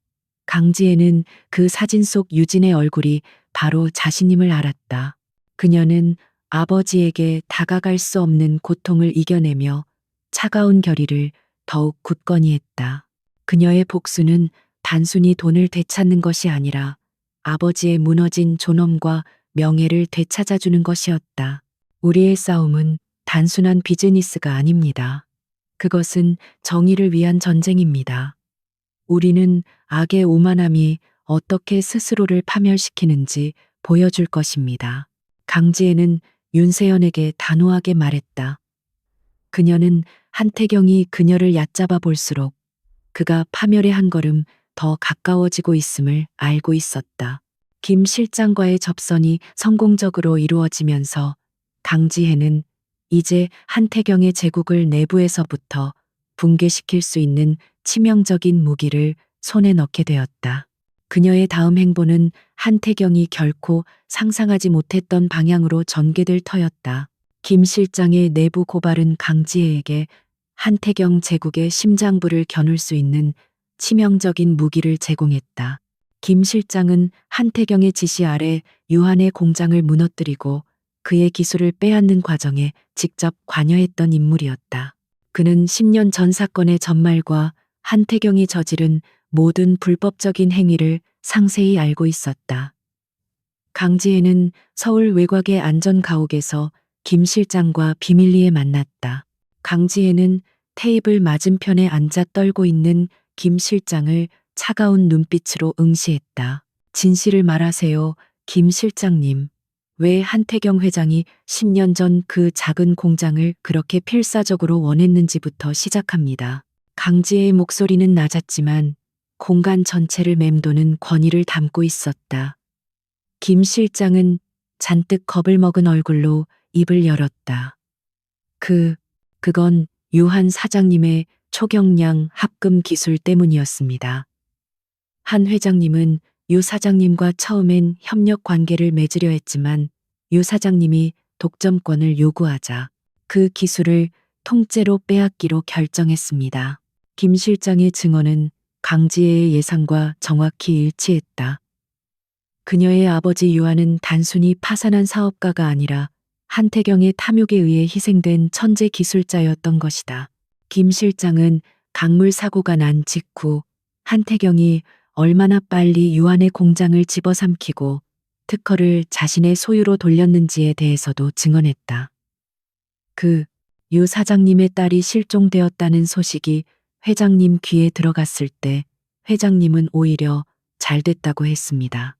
Speaker 1: 강지혜는 그 사진 속 유진의 얼굴이 바로 자신임을 알았다. 그녀는 아버지에게 다가갈 수 없는 고통을 이겨내며 차가운 결의를 더욱 굳건히 했다. 그녀의 복수는 단순히 돈을 되찾는 것이 아니라 아버지의 무너진 존엄과 명예를 되찾아주는 것이었다. 우리의 싸움은 단순한 비즈니스가 아닙니다. 그것은 정의를 위한 전쟁입니다. 우리는 악의 오만함이 어떻게 스스로를 파멸시키는지 보여줄 것입니다. 강지혜는 윤세연에게 단호하게 말했다. 그녀는 한태경이 그녀를 얕잡아 볼수록 그가 파멸의 한 걸음 더 가까워지고 있음을 알고 있었다. 김 실장과의 접선이 성공적으로 이루어지면서 강지혜는 이제 한태경의 제국을 내부에서부터 붕괴시킬 수 있는 치명적인 무기를 손에 넣게 되었다. 그녀의 다음 행보는 한태경이 결코 상상하지 못했던 방향으로 전개될 터였다. 김 실장의 내부 고발은 강지혜에게 한태경 제국의 심장부를 겨눌 수 있는 치명적인 무기를 제공했다. 김 실장은 한태경의 지시 아래 유한의 공장을 무너뜨리고 그의 기술을 빼앗는 과정에 직접 관여했던 인물이었다. 그는 10년 전 사건의 전말과 한태경이 저지른 모든 불법적인 행위를 상세히 알고 있었다. 강지혜는 서울 외곽의 안전가옥에서 김 실장과 비밀리에 만났다. 강지혜는 테이블 맞은편에 앉아 떨고 있는 김 실장을 차가운 눈빛으로 응시했다. 진실을 말하세요, 김 실장님. 왜 한태경 회장이 10년 전 그 작은 공장을 그렇게 필사적으로 원했는지부터 시작합니다. 강지혜의 목소리는 낮았지만 공간 전체를 맴도는 권위를 담고 있었다. 김 실장은 잔뜩 겁을 먹은 얼굴로 입을 열었다. 그건 유한 사장님의 초경량 합금 기술 때문이었습니다. 한 회장님은 유 사장님과 처음엔 협력 관계를 맺으려 했지만 유 사장님이 독점권을 요구하자 그 기술을 통째로 빼앗기로 결정했습니다. 김 실장의 증언은 강지혜의 예상과 정확히 일치했다. 그녀의 아버지 유한은 단순히 파산한 사업가가 아니라 한태경의 탐욕에 의해 희생된 천재 기술자였던 것이다. 김 실장은 강물 사고가 난 직후 한태경이 얼마나 빨리 유한의 공장을 집어삼키고 특허를 자신의 소유로 돌렸는지에 대해서도 증언했다. 유 사장님의 딸이 실종되었다는 소식이 회장님 귀에 들어갔을 때 회장님은 오히려 잘 됐다고 했습니다.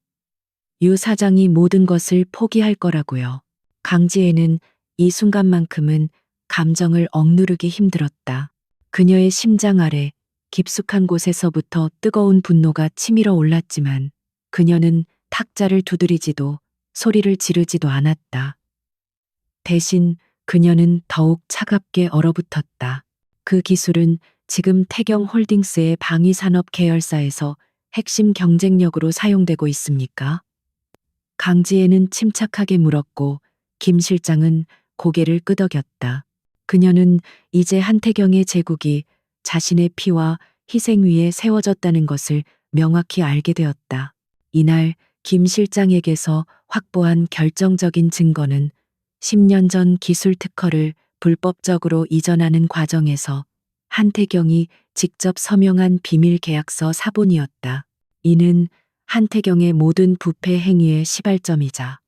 Speaker 1: 유 사장이 모든 것을 포기할 거라고요. 강지혜는 이 순간만큼은 감정을 억누르기 힘들었다. 그녀의 심장 아래 깊숙한 곳에서부터 뜨거운 분노가 치밀어 올랐지만 그녀는 탁자를 두드리지도 소리를 지르지도 않았다. 대신 그녀는 더욱 차갑게 얼어붙었다. 그 기술은 지금 태경 홀딩스의 방위산업 계열사에서 핵심 경쟁력으로 사용되고 있습니까? 강지혜는 침착하게 물었고 김 실장은 고개를 끄덕였다. 그녀는 이제 한태경의 제국이 자신의 피와 희생 위에 세워졌다는 것을 명확히 알게 되었다. 이날 김 실장에게서 확보한 결정적인 증거는 10년 전 기술 특허를 불법적으로 이전하는 과정에서 한태경이 직접 서명한 비밀 계약서 사본이었다. 이는 한태경의 모든 부패 행위의 시발점이자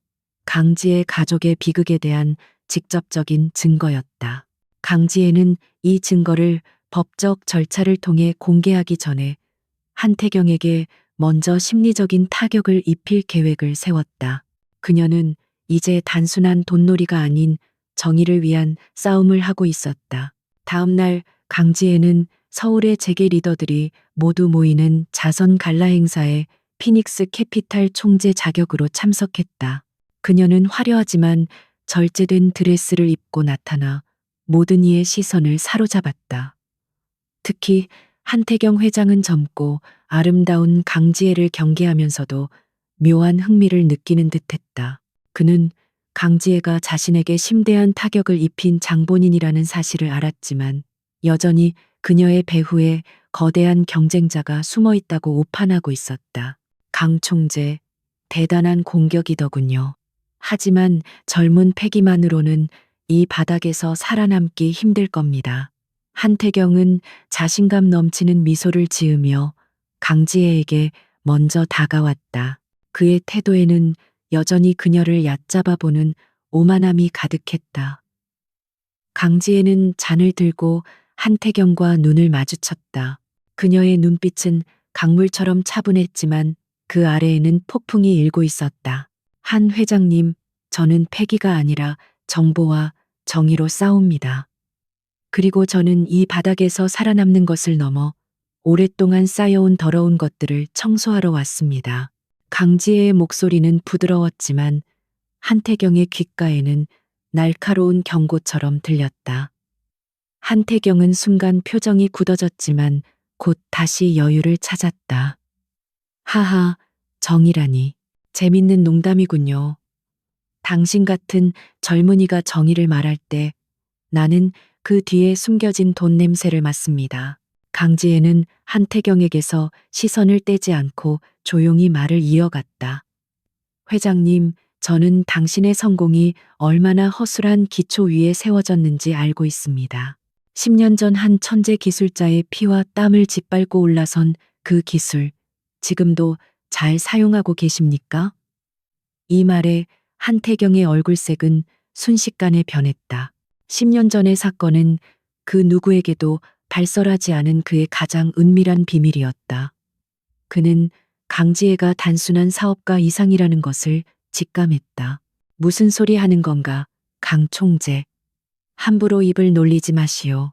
Speaker 1: 강지의 가족의 비극에 대한 직접적인 증거였다. 강지혜는 이 증거를 법적 절차를 통해 공개하기 전에 한태경에게 먼저 심리적인 타격을 입힐 계획을 세웠다. 그녀는 이제 단순한 돈놀이가 아닌 정의를 위한 싸움을 하고 있었다. 다음 날 강지혜는 서울의 재계 리더들이 모두 모이는 자선 갈라 행사에 피닉스 캐피탈 총재 자격으로 참석했다. 그녀는 화려하지만 절제된 드레스를 입고 나타나 모든 이의 시선을 사로잡았다. 특히 한태경 회장은 젊고 아름다운 강지혜를 경계하면서도 묘한 흥미를 느끼는 듯했다. 그는 강지혜가 자신에게 심대한 타격을 입힌 장본인이라는 사실을 알았지만 여전히 그녀의 배후에 거대한 경쟁자가 숨어 있다고 오판하고 있었다. 강 총재, 대단한 공격이더군요. 하지만 젊은 패기만으로는 이 바닥에서 살아남기 힘들 겁니다. 한태경은 자신감 넘치는 미소를 지으며 강지혜에게 먼저 다가왔다. 그의 태도에는 여전히 그녀를 얕잡아 보는 오만함이 가득했다. 강지혜는 잔을 들고 한태경과 눈을 마주쳤다. 그녀의 눈빛은 강물처럼 차분했지만 그 아래에는 폭풍이 일고 있었다. 한 회장님, 저는 패기가 아니라 정보와 정의로 싸웁니다. 그리고 저는 이 바닥에서 살아남는 것을 넘어 오랫동안 쌓여온 더러운 것들을 청소하러 왔습니다. 강지혜의 목소리는 부드러웠지만 한태경의 귓가에는 날카로운 경고처럼 들렸다. 한태경은 순간 표정이 굳어졌지만 곧 다시 여유를 찾았다. 하하, 정의라니. 재밌는 농담이군요. 당신 같은 젊은이가 정의를 말할 때 나는 그 뒤에 숨겨진 돈 냄새를 맡습니다. 강지혜는 한태경에게서 시선을 떼지 않고 조용히 말을 이어갔다. 회장님, 저는 당신의 성공이 얼마나 허술한 기초 위에 세워졌는지 알고 있습니다. 10년 전 한 천재 기술자의 피와 땀을 짓밟고 올라선 그 기술, 지금도 잘 사용하고 계십니까? 이 말에 한태경의 얼굴색은 순식간에 변했다. 10년 전의 사건은 그 누구에게도 발설하지 않은 그의 가장 은밀한 비밀이었다. 그는 강지혜가 단순한 사업가 이상이라는 것을 직감했다. 무슨 소리 하는 건가, 강 총재. 함부로 입을 놀리지 마시오.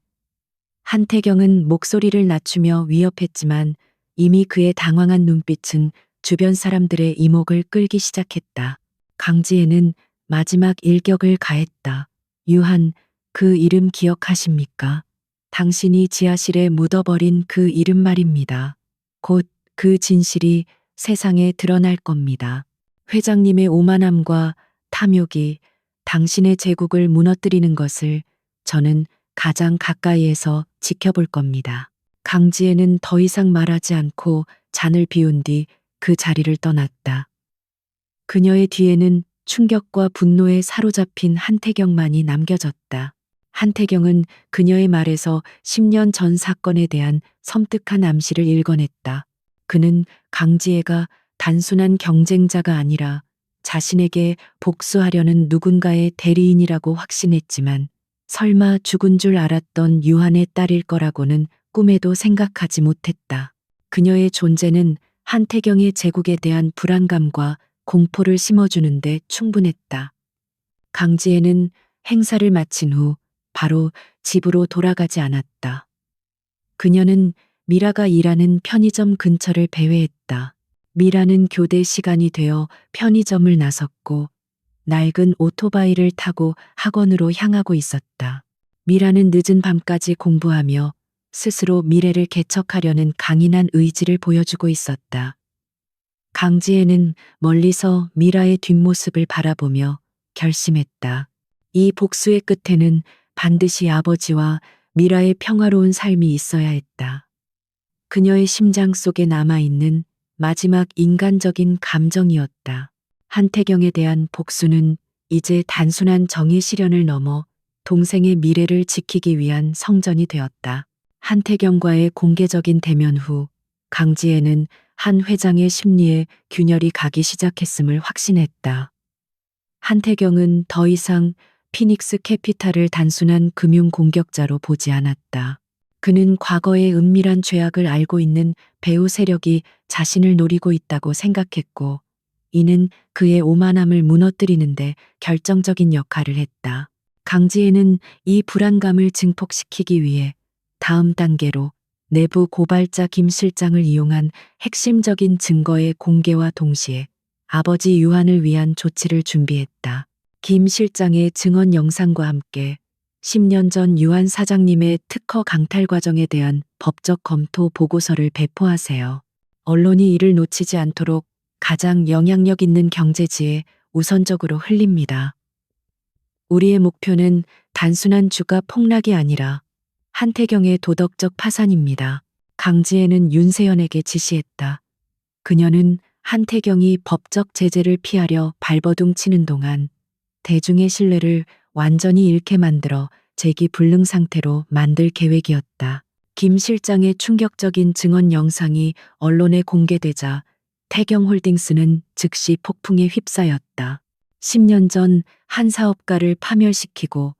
Speaker 1: 한태경은 목소리를 낮추며 위협했지만 이미 그의 당황한 눈빛은 주변 사람들의 이목을 끌기 시작했다. 강지혜는 마지막 일격을 가했다. 유한, 그 이름 기억하십니까? 당신이 지하실에 묻어버린 그 이름 말입니다. 곧 그 진실이 세상에 드러날 겁니다. 회장님의 오만함과 탐욕이 당신의 제국을 무너뜨리는 것을 저는 가장 가까이에서 지켜볼 겁니다. 강지혜는 더 이상 말하지 않고 잔을 비운 뒤 그 자리를 떠났다. 그녀의 뒤에는 충격과 분노에 사로잡힌 한태경만이 남겨졌다. 한태경은 그녀의 말에서 10년 전 사건에 대한 섬뜩한 암시를 읽어냈다. 그는 강지혜가 단순한 경쟁자가 아니라 자신에게 복수하려는 누군가의 대리인이라고 확신했지만 설마 죽은 줄 알았던 유한의 딸일 거라고는 꿈에도 생각하지 못했다. 그녀의 존재는 한태경의 제국에 대한 불안감과 공포를 심어주는데 충분했다. 강지혜는 행사를 마친 후 바로 집으로 돌아가지 않았다. 그녀는 미라가 일하는 편의점 근처를 배회했다. 미라는 교대 시간이 되어 편의점을 나섰고 낡은 오토바이를 타고 학원으로 향하고 있었다. 미라는 늦은 밤까지 공부하며 스스로 미래를 개척하려는 강인한 의지를 보여주고 있었다. 강지혜는 멀리서 미라의 뒷모습을 바라보며 결심했다. 이 복수의 끝에는 반드시 아버지와 미라의 평화로운 삶이 있어야 했다. 그녀의 심장 속에 남아있는 마지막 인간적인 감정이었다. 한태경에 대한 복수는 이제 단순한 정의 실현을 넘어 동생의 미래를 지키기 위한 성전이 되었다. 한태경과의 공개적인 대면 후 강지혜는 한 회장의 심리에 균열이 가기 시작했음을 확신했다. 한태경은 더 이상 피닉스 캐피탈을 단순한 금융 공격자로 보지 않았다. 그는 과거의 은밀한 죄악을 알고 있는 배후 세력이 자신을 노리고 있다고 생각했고, 이는 그의 오만함을 무너뜨리는데 결정적인 역할을 했다. 강지혜는 이 불안감을 증폭시키기 위해 다음 단계로 내부 고발자 김 실장을 이용한 핵심적인 증거의 공개와 동시에 아버지 유한을 위한 조치를 준비했다. 김 실장의 증언 영상과 함께 10년 전 유한 사장님의 특허 강탈 과정에 대한 법적 검토 보고서를 배포하세요. 언론이 이를 놓치지 않도록 가장 영향력 있는 경제지에 우선적으로 흘립니다. 우리의 목표는 단순한 주가 폭락이 아니라 한태경의 도덕적 파산입니다. 강지혜는 윤세연에게 지시했다. 그녀는 한태경이 법적 제재를 피하려 발버둥 치는 동안 대중의 신뢰를 완전히 잃게 만들어 재기불능 상태로 만들 계획이었다. 김 실장의 충격적인 증언 영상이 언론에 공개되자 태경홀딩스는 즉시 폭풍에 휩싸였다. 10년 전 한 사업가를 파멸시키고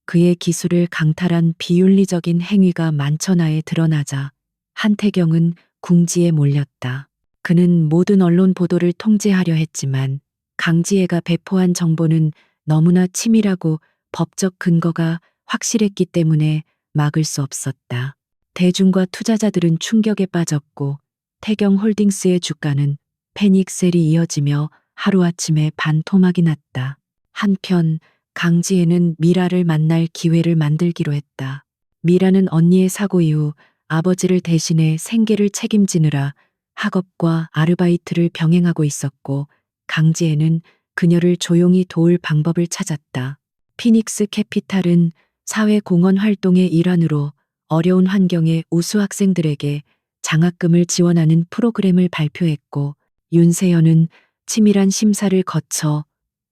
Speaker 1: 그의 기술을 강탈한 비윤리적인 행위가 만천하에 드러나자 한태경은 궁지에 몰렸다. 그는 모든 언론 보도를 통제하려 했지만 강지혜가 배포한 정보는 너무나 치밀하고 법적 근거가 확실했기 때문에 막을 수 없었다. 대중과 투자자들은 충격에 빠졌고 태경홀딩스의 주가는 패닉셀이 이어지며 하루아침에 반토막이 났다. 한편 강지혜는 미라를 만날 기회를 만들기로 했다. 미라는 언니의 사고 이후 아버지를 대신해 생계를 책임지느라 학업과 아르바이트를 병행하고 있었고 강지혜는 그녀를 조용히 도울 방법을 찾았다. 피닉스 캐피탈은 사회공헌 활동의 일환으로 어려운 환경의 우수 학생들에게 장학금을 지원하는 프로그램을 발표했고 윤세연은 치밀한 심사를 거쳐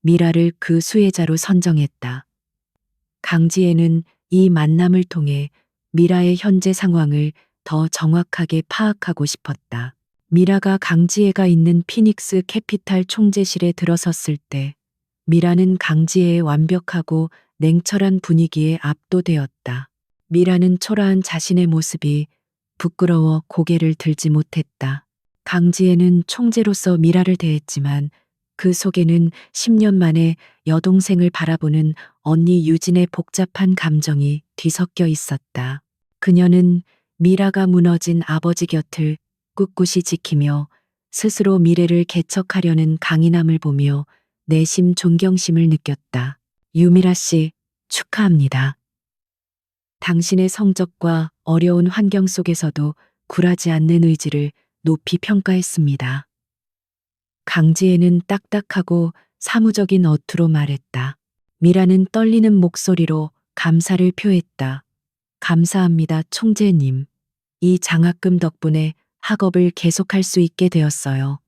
Speaker 1: 미라를 그 수혜자로 선정했다. 강지혜는 이 만남을 통해 미라의 현재 상황을 더 정확하게 파악하고 싶었다. 미라가 강지혜가 있는 피닉스 캐피탈 총재실에 들어섰을 때 미라는 강지혜의 완벽하고 냉철한 분위기에 압도되었다. 미라는 초라한 자신의 모습이 부끄러워 고개를 들지 못했다. 강지혜는 총재로서 미라를 대했지만 그 속에는 10년 만에 여동생을 바라보는 언니 유진의 복잡한 감정이 뒤섞여 있었다. 그녀는 미라가 무너진 아버지 곁을 꿋꿋이 지키며 스스로 미래를 개척하려는 강인함을 보며 내심 존경심을 느꼈다. 유미라 씨, 축하합니다. 당신의 성적과 어려운 환경 속에서도 굴하지 않는 의지를 높이 평가했습니다. 강지혜는 딱딱하고 사무적인 어투로 말했다. 미라는 떨리는 목소리로 감사를 표했다. 감사합니다, 총재님. 이 장학금 덕분에 학업을 계속할 수 있게 되었어요.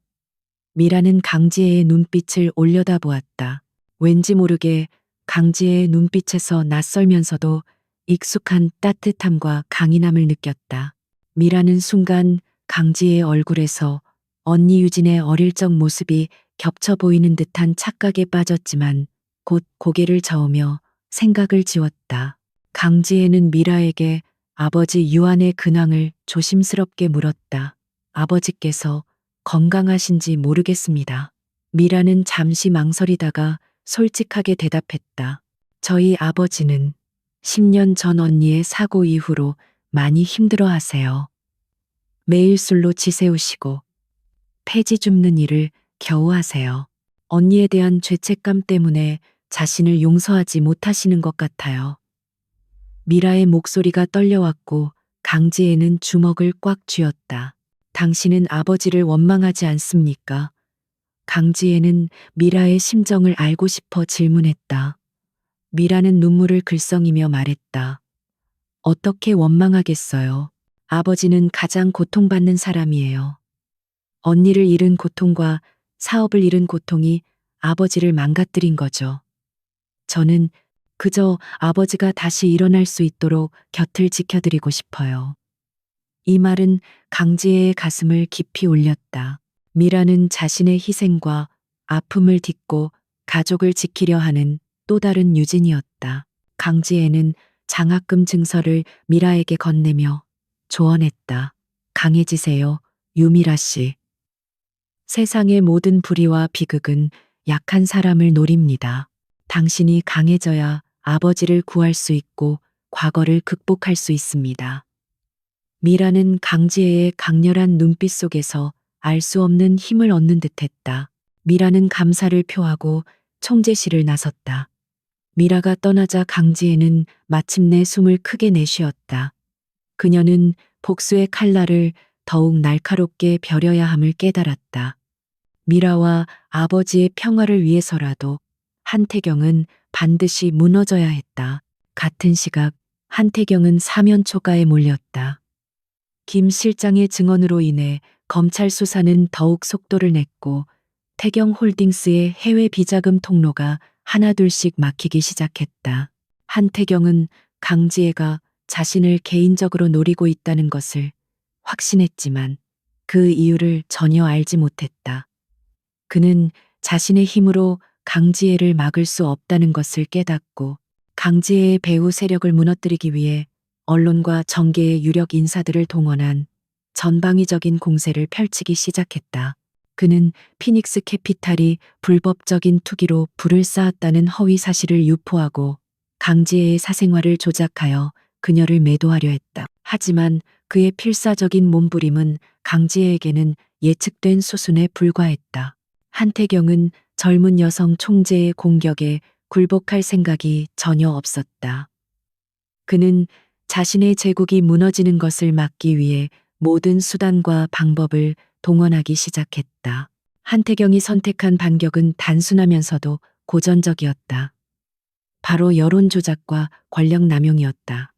Speaker 1: 미라는 강지혜의 눈빛을 올려다보았다. 왠지 모르게 강지혜의 눈빛에서 낯설면서도 익숙한 따뜻함과 강인함을 느꼈다. 미라는 순간 강지혜의 얼굴에서 언니 유진의 어릴 적 모습이 겹쳐 보이는 듯한 착각에 빠졌지만 곧 고개를 저으며 생각을 지웠다. 강지혜는 미라에게 아버지 유한의 근황을 조심스럽게 물었다. 아버지께서 건강하신지 모르겠습니다. 미라는 잠시 망설이다가 솔직하게 대답했다. 저희 아버지는 10년 전 언니의 사고 이후로 많이 힘들어 하세요. 매일 술로 지새우시고 폐지 줍는 일을 겨우 하세요. 언니에 대한 죄책감 때문에 자신을 용서하지 못하시는 것 같아요. 미라의 목소리가 떨려왔고 강지혜는 주먹을 꽉 쥐었다. 당신은 아버지를 원망하지 않습니까? 강지혜는 미라의 심정을 알고 싶어 질문했다. 미라는 눈물을 글썽이며 말했다. 어떻게 원망하겠어요? 아버지는 가장 고통받는 사람이에요. 언니를 잃은 고통과 사업을 잃은 고통이 아버지를 망가뜨린 거죠. 저는 그저 아버지가 다시 일어날 수 있도록 곁을 지켜드리고 싶어요. 이 말은 강지혜의 가슴을 깊이 울렸다. 미라는 자신의 희생과 아픔을 딛고 가족을 지키려 하는 또 다른 유진이었다. 강지혜는 장학금 증서를 미라에게 건네며 조언했다. 강해지세요, 유미라 씨. 세상의 모든 불의와 비극은 약한 사람을 노립니다. 당신이 강해져야 아버지를 구할 수 있고 과거를 극복할 수 있습니다. 미라는 강지혜의 강렬한 눈빛 속에서 알 수 없는 힘을 얻는 듯했다. 미라는 감사를 표하고 총재실을 나섰다. 미라가 떠나자 강지혜는 마침내 숨을 크게 내쉬었다. 그녀는 복수의 칼날을 더욱 날카롭게 벼려야 함을 깨달았다. 미라와 아버지의 평화를 위해서라도 한태경은 반드시 무너져야 했다. 같은 시각 한태경은 사면초가에 몰렸다. 김 실장의 증언으로 인해 검찰 수사는 더욱 속도를 냈고 태경홀딩스의 해외 비자금 통로가 하나둘씩 막히기 시작했다. 한태경은 강지혜가 자신을 개인적으로 노리고 있다는 것을 확신했지만 그 이유를 전혀 알지 못했다. 그는 자신의 힘으로 강지혜를 막을 수 없다는 것을 깨닫고 강지혜의 배후 세력을 무너뜨리기 위해 언론과 정계의 유력 인사들을 동원한 전방위적인 공세를 펼치기 시작했다. 그는 피닉스 캐피탈이 불법적인 투기로 불을 쌓았다는 허위 사실을 유포하고 강지혜의 사생활을 조작하여 그녀를 매도하려 했다. 하지만 그의 필사적인 몸부림은 강지혜에게는 예측된 수순에 불과했다. 한태경은 젊은 여성 총재의 공격에 굴복할 생각이 전혀 없었다. 그는 자신의 제국이 무너지는 것을 막기 위해 모든 수단과 방법을 동원하기 시작했다. 한태경이 선택한 반격은 단순하면서도 고전적이었다. 바로 여론 조작과 권력 남용이었다.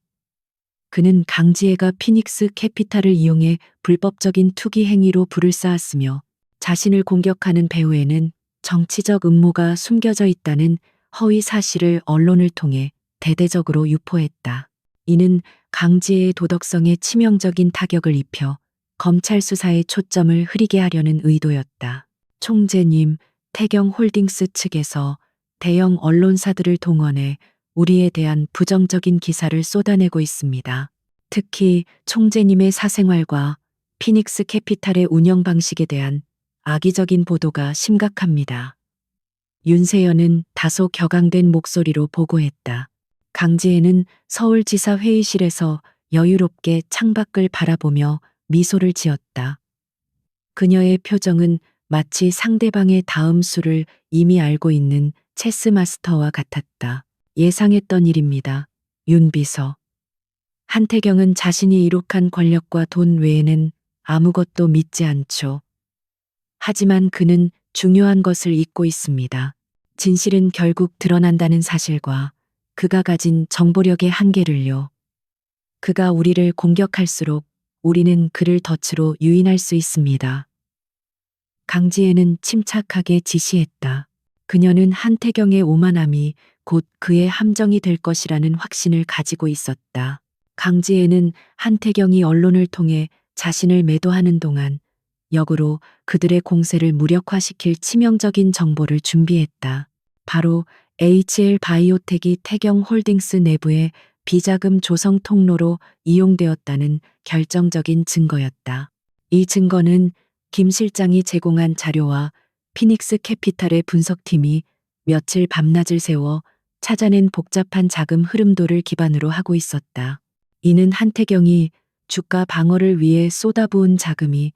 Speaker 1: 그는 강지혜가 피닉스 캐피탈을 이용해 불법적인 투기 행위로 불을 쌓았으며 자신을 공격하는 배후에는 정치적 음모가 숨겨져 있다는 허위 사실을 언론을 통해 대대적으로 유포했다. 이는 강지혜의 도덕성에 치명적인 타격을 입혀 검찰 수사의 초점을 흐리게 하려는 의도였다. 총재님, 태경홀딩스 측에서 대형 언론사들을 동원해 우리에 대한 부정적인 기사를 쏟아내고 있습니다. 특히 총재님의 사생활과 피닉스 캐피탈의 운영 방식에 대한 악의적인 보도가 심각합니다. 윤세연은 다소 격앙된 목소리로 보고했다. 강지혜는 서울지사 회의실에서 여유롭게 창밖을 바라보며 미소를 지었다. 그녀의 표정은 마치 상대방의 다음 수를 이미 알고 있는 체스 마스터와 같았다. 예상했던 일입니다. 윤 비서. 한태경은 자신이 이룩한 권력과 돈 외에는 아무것도 믿지 않죠. 하지만 그는 중요한 것을 잊고 있습니다. 진실은 결국 드러난다는 사실과 그가 가진 정보력의 한계를요. 그가 우리를 공격할수록 우리는 그를 덫으로 유인할 수 있습니다. 강지혜는 침착하게 지시했다. 그녀는 한태경의 오만함이 곧 그의 함정이 될 것이라는 확신을 가지고 있었다. 강지혜는 한태경이 언론을 통해 자신을 매도하는 동안 역으로 그들의 공세를 무력화시킬 치명적인 정보를 준비했다. 바로 HL 바이오텍이 태경홀딩스 내부의 비자금 조성 통로로 이용되었다는 결정적인 증거였다. 이 증거는 김 실장이 제공한 자료와 피닉스 캐피탈의 분석팀이 며칠 밤낮을 세워 찾아낸 복잡한 자금 흐름도를 기반으로 하고 있었다. 이는 한태경이 주가 방어를 위해 쏟아부은 자금이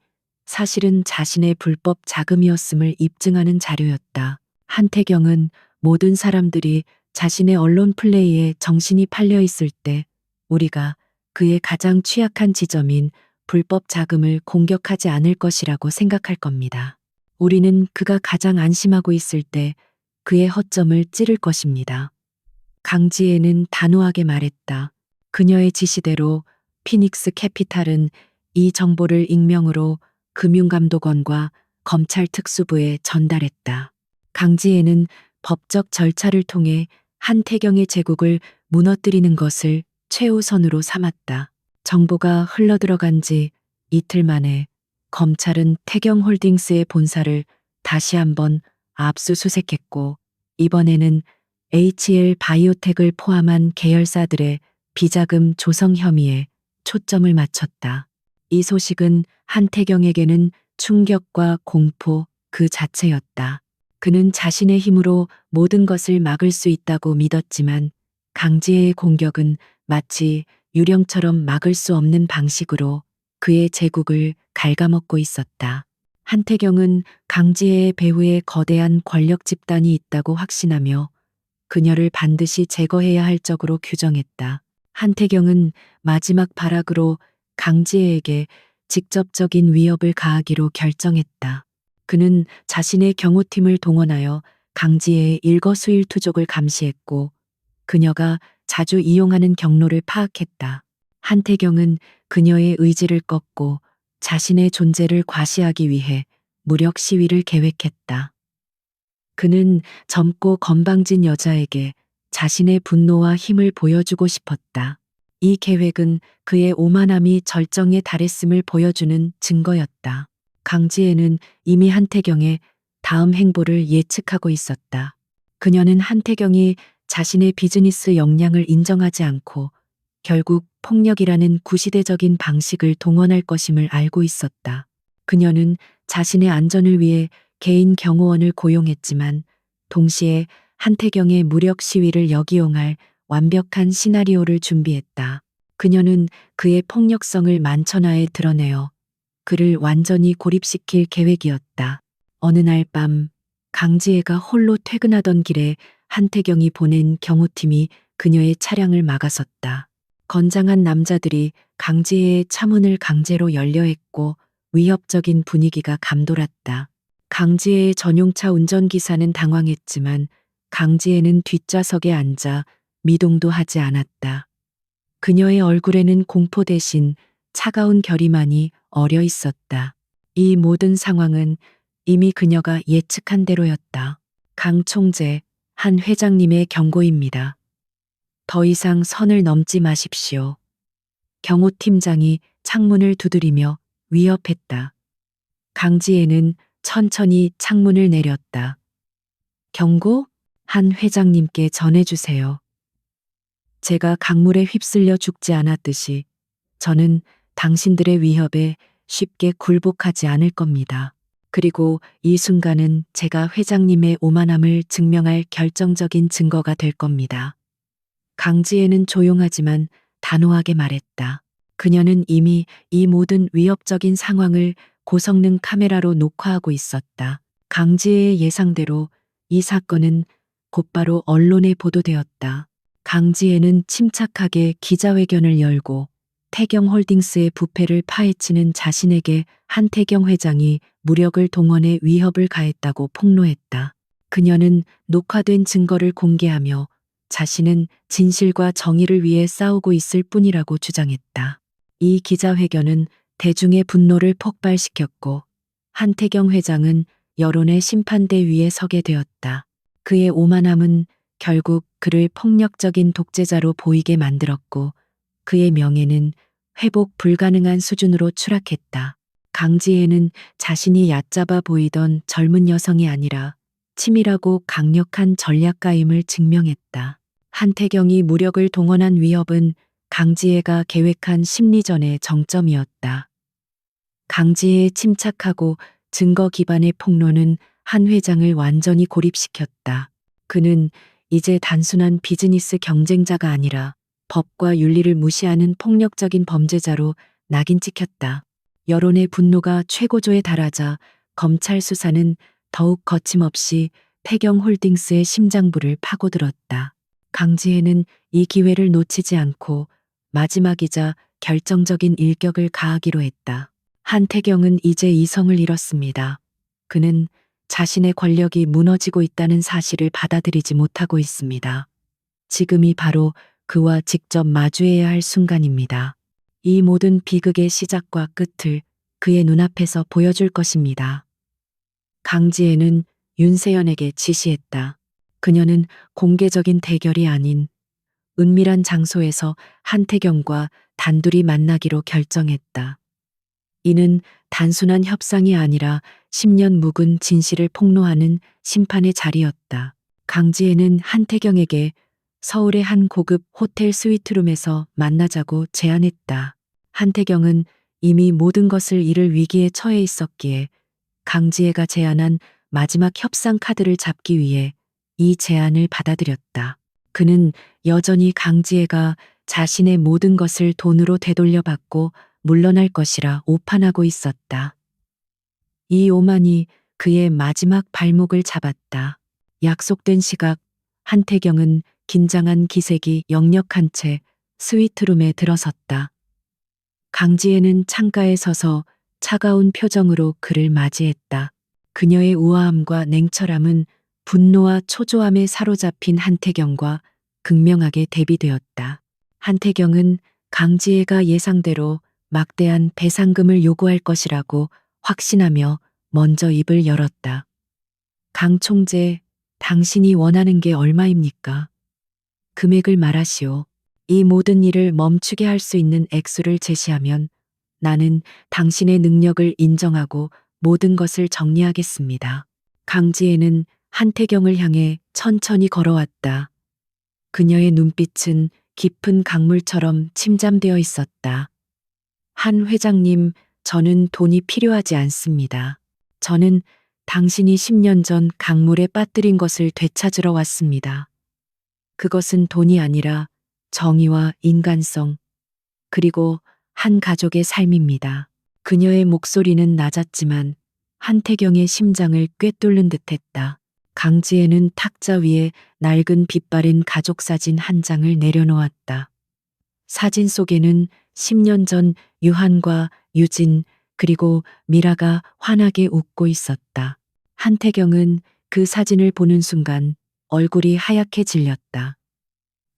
Speaker 1: 사실은 자신의 불법 자금이었음을 입증하는 자료였다. 한태경은 모든 사람들이 자신의 언론 플레이에 정신이 팔려 있을 때 우리가 그의 가장 취약한 지점인 불법 자금을 공격하지 않을 것이라고 생각할 겁니다. 우리는 그가 가장 안심하고 있을 때 그의 허점을 찌를 것입니다. 강지혜는 단호하게 말했다. 그녀의 지시대로 피닉스 캐피탈은 이 정보를 익명으로 금융감독원과 검찰 특수부에 전달했다. 강지혜는 법적 절차를 통해 한태경의 제국을 무너뜨리는 것을 최우선으로 삼았다. 정보가 흘러들어간 지 이틀 만에 검찰은 태경홀딩스의 본사를 다시 한번 압수수색했고 이번에는 HL 바이오텍을 포함한 계열사들의 비자금 조성 혐의에 초점을 맞췄다. 이 소식은 한태경에게는 충격과 공포 그 자체였다. 그는 자신의 힘으로 모든 것을 막을 수 있다고 믿었지만 강지혜의 공격은 마치 유령처럼 막을 수 없는 방식으로 그의 제국을 갉아먹고 있었다. 한태경은 강지혜의 배후에 거대한 권력 집단이 있다고 확신하며 그녀를 반드시 제거해야 할 적으로 규정했다. 한태경은 마지막 발악으로 강지혜에게 직접적인 위협을 가하기로 결정했다. 그는 자신의 경호팀을 동원하여 강지혜의 일거수일투족을 감시했고 그녀가 자주 이용하는 경로를 파악했다. 한태경은 그녀의 의지를 꺾고 자신의 존재를 과시하기 위해 무력 시위를 계획했다. 그는 젊고 건방진 여자에게 자신의 분노와 힘을 보여주고 싶었다. 이 계획은 그의 오만함이 절정에 달했음을 보여주는 증거였다. 강지혜는 이미 한태경의 다음 행보를 예측하고 있었다. 그녀는 한태경이 자신의 비즈니스 역량을 인정하지 않고 결국 폭력이라는 구시대적인 방식을 동원할 것임을 알고 있었다. 그녀는 자신의 안전을 위해 개인 경호원을 고용했지만 동시에 한태경의 무력 시위를 역이용할 완벽한 시나리오를 준비했다. 그녀는 그의 폭력성을 만천하에 드러내어 그를 완전히 고립시킬 계획이었다. 어느 날 밤 강지혜가 홀로 퇴근하던 길에 한태경이 보낸 경호팀이 그녀의 차량을 막아섰다. 건장한 남자들이 강지혜의 차문을 강제로 열려 했고 위협적인 분위기가 감돌았다. 강지혜의 전용차 운전기사는 당황했지만 강지혜는 뒷좌석에 앉아 미동도 하지 않았다. 그녀의 얼굴에는 공포 대신 차가운 결의만이 어려 있었다. 이 모든 상황은 이미 그녀가 예측한 대로였다. 강 총재, 한 회장님의 경고입니다. 더 이상 선을 넘지 마십시오. 경호팀장이 창문을 두드리며 위협했다. 강지혜는 천천히 창문을 내렸다. 경고? 한 회장님께 전해주세요. 제가 강물에 휩쓸려 죽지 않았듯이 저는 당신들의 위협에 쉽게 굴복하지 않을 겁니다. 그리고 이 순간은 제가 회장님의 오만함을 증명할 결정적인 증거가 될 겁니다. 강지혜는 조용하지만 단호하게 말했다. 그녀는 이미 이 모든 위협적인 상황을 고성능 카메라로 녹화하고 있었다. 강지혜의 예상대로 이 사건은 곧바로 언론에 보도되었다. 강지혜는 침착하게 기자회견을 열고 태경홀딩스의 부패를 파헤치는 자신에게 한태경 회장이 무력을 동원해 위협을 가했다고 폭로했다. 그녀는 녹화된 증거를 공개하며 자신은 진실과 정의를 위해 싸우고 있을 뿐이라고 주장했다. 이 기자회견은 대중의 분노를 폭발시켰고 한태경 회장은 여론의 심판대 위에 서게 되었다. 그의 오만함은 결국 그를 폭력적인 독재자로 보이게 만들었고 그의 명예는 회복 불가능한 수준으로 추락했다. 강지혜는 자신이 얕잡아 보이던 젊은 여성이 아니라 치밀하고 강력한 전략가임을 증명했다. 한태경이 무력을 동원한 위협은 강지혜가 계획한 심리전의 정점이었다. 강지혜의 침착하고 증거 기반의 폭로는 한 회장을 완전히 고립시켰다. 그는 이제 단순한 비즈니스 경쟁자가 아니라 법과 윤리를 무시하는 폭력적인 범죄자로 낙인 찍혔다. 여론의 분노가 최고조에 달하자 검찰 수사는 더욱 거침없이 태경홀딩스의 심장부를 파고들었다. 강지혜는 이 기회를 놓치지 않고 마지막이자 결정적인 일격을 가하기로 했다. 한태경은 이제 이성을 잃었습니다. 그는 자신의 권력이 무너지고 있다는 사실을 받아들이지 못하고 있습니다. 지금이 바로 그와 직접 마주해야 할 순간입니다. 이 모든 비극의 시작과 끝을 그의 눈앞에서 보여줄 것입니다. 강지혜는 윤세연에게 지시했다. 그녀는 공개적인 대결이 아닌 은밀한 장소에서 한태경과 단둘이 만나기로 결정했다. 이는 단순한 협상이 아니라 10년 묵은 진실을 폭로하는 심판의 자리였다. 강지혜는 한태경에게 서울의 한 고급 호텔 스위트룸에서 만나자고 제안했다. 한태경은 이미 모든 것을 잃을 위기에 처해 있었기에 강지혜가 제안한 마지막 협상 카드를 잡기 위해 이 제안을 받아들였다. 그는 여전히 강지혜가 자신의 모든 것을 돈으로 되돌려받고 물러날 것이라 오판하고 있었다. 이 오만이 그의 마지막 발목을 잡았다. 약속된 시각, 한태경은 긴장한 기색이 역력한 채 스위트룸에 들어섰다. 강지혜는 창가에 서서 차가운 표정으로 그를 맞이했다. 그녀의 우아함과 냉철함은 분노와 초조함에 사로잡힌 한태경과 극명하게 대비되었다. 한태경은 강지혜가 예상대로 막대한 배상금을 요구할 것이라고 확신하며 먼저 입을 열었다. 강 총재, 당신이 원하는 게 얼마입니까? 금액을 말하시오. 이 모든 일을 멈추게 할 수 있는 액수를 제시하면 나는 당신의 능력을 인정하고 모든 것을 정리하겠습니다. 강지혜는 한태경을 향해 천천히 걸어왔다. 그녀의 눈빛은 깊은 강물처럼 침잠되어 있었다. 한 회장님, 저는 돈이 필요하지 않습니다. 저는 당신이 10년 전 강물에 빠뜨린 것을 되찾으러 왔습니다. 그것은 돈이 아니라 정의와 인간성, 그리고 한 가족의 삶입니다. 그녀의 목소리는 낮았지만 한태경의 심장을 꿰뚫는 듯했다. 강지혜는 탁자 위에 낡은 빛바랜 가족 사진 한 장을 내려놓았다. 사진 속에는 10년 전 유한과 유진 그리고 미라가 환하게 웃고 있었다. 한태경은 그 사진을 보는 순간 얼굴이 하얗게 질렸다.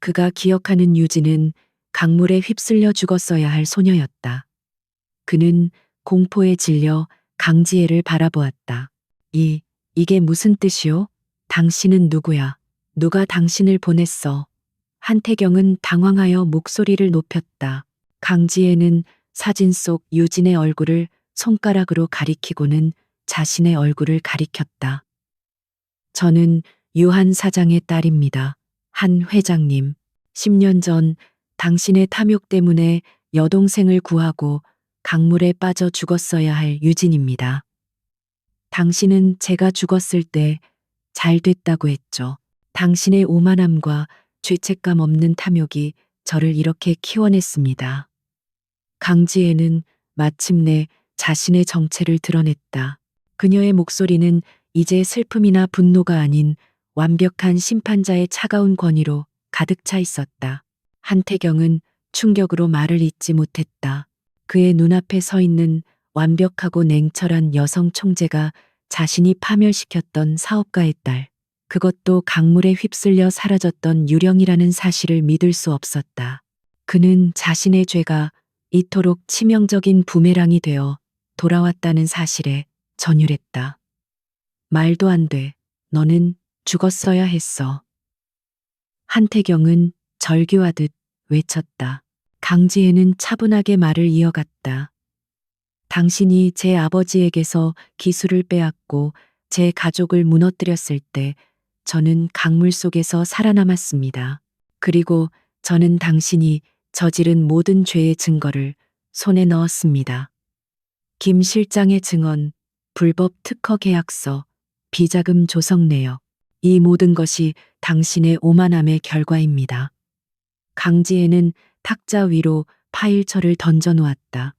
Speaker 1: 그가 기억하는 유진은 강물에 휩쓸려 죽었어야 할 소녀였다. 그는 공포에 질려 강지혜를 바라보았다. 이게 무슨 뜻이오? 당신은 누구야? 누가 당신을 보냈어? 한태경은 당황하여 목소리를 높였다. 강지혜는 사진 속 유진의 얼굴을 손가락으로 가리키고는 자신의 얼굴을 가리켰다. 저는 유한 사장의 딸입니다. 한 회장님. 10년 전 당신의 탐욕 때문에 여동생을 구하고 강물에 빠져 죽었어야 할 유진입니다. 당신은 제가 죽었을 때 잘 됐다고 했죠. 당신의 오만함과 죄책감 없는 탐욕이 저를 이렇게 키워냈습니다. 강지혜는 마침내 자신의 정체를 드러냈다. 그녀의 목소리는 이제 슬픔이나 분노가 아닌 완벽한 심판자의 차가운 권위로 가득 차 있었다. 한태경은 충격으로 말을 잇지 못했다. 그의 눈앞에 서 있는 완벽하고 냉철한 여성 총재가 자신이 파멸시켰던 사업가의 딸, 그것도 강물에 휩쓸려 사라졌던 유령이라는 사실을 믿을 수 없었다. 그는 자신의 죄가 이토록 치명적인 부메랑이 되어 돌아왔다는 사실에 전율했다. 말도 안 돼. 너는 죽었어야 했어. 한태경은 절규하듯 외쳤다. 강지혜는 차분하게 말을 이어갔다. 당신이 제 아버지에게서 기술을 빼앗고 제 가족을 무너뜨렸을 때 저는 강물 속에서 살아남았습니다. 그리고 저는 당신이 저지른 모든 죄의 증거를 손에 넣었습니다. 김 실장의 증언, 불법 특허 계약서, 비자금 조성 내역, 이 모든 것이 당신의 오만함의 결과입니다. 강지혜는 탁자 위로 파일철을 던져놓았다.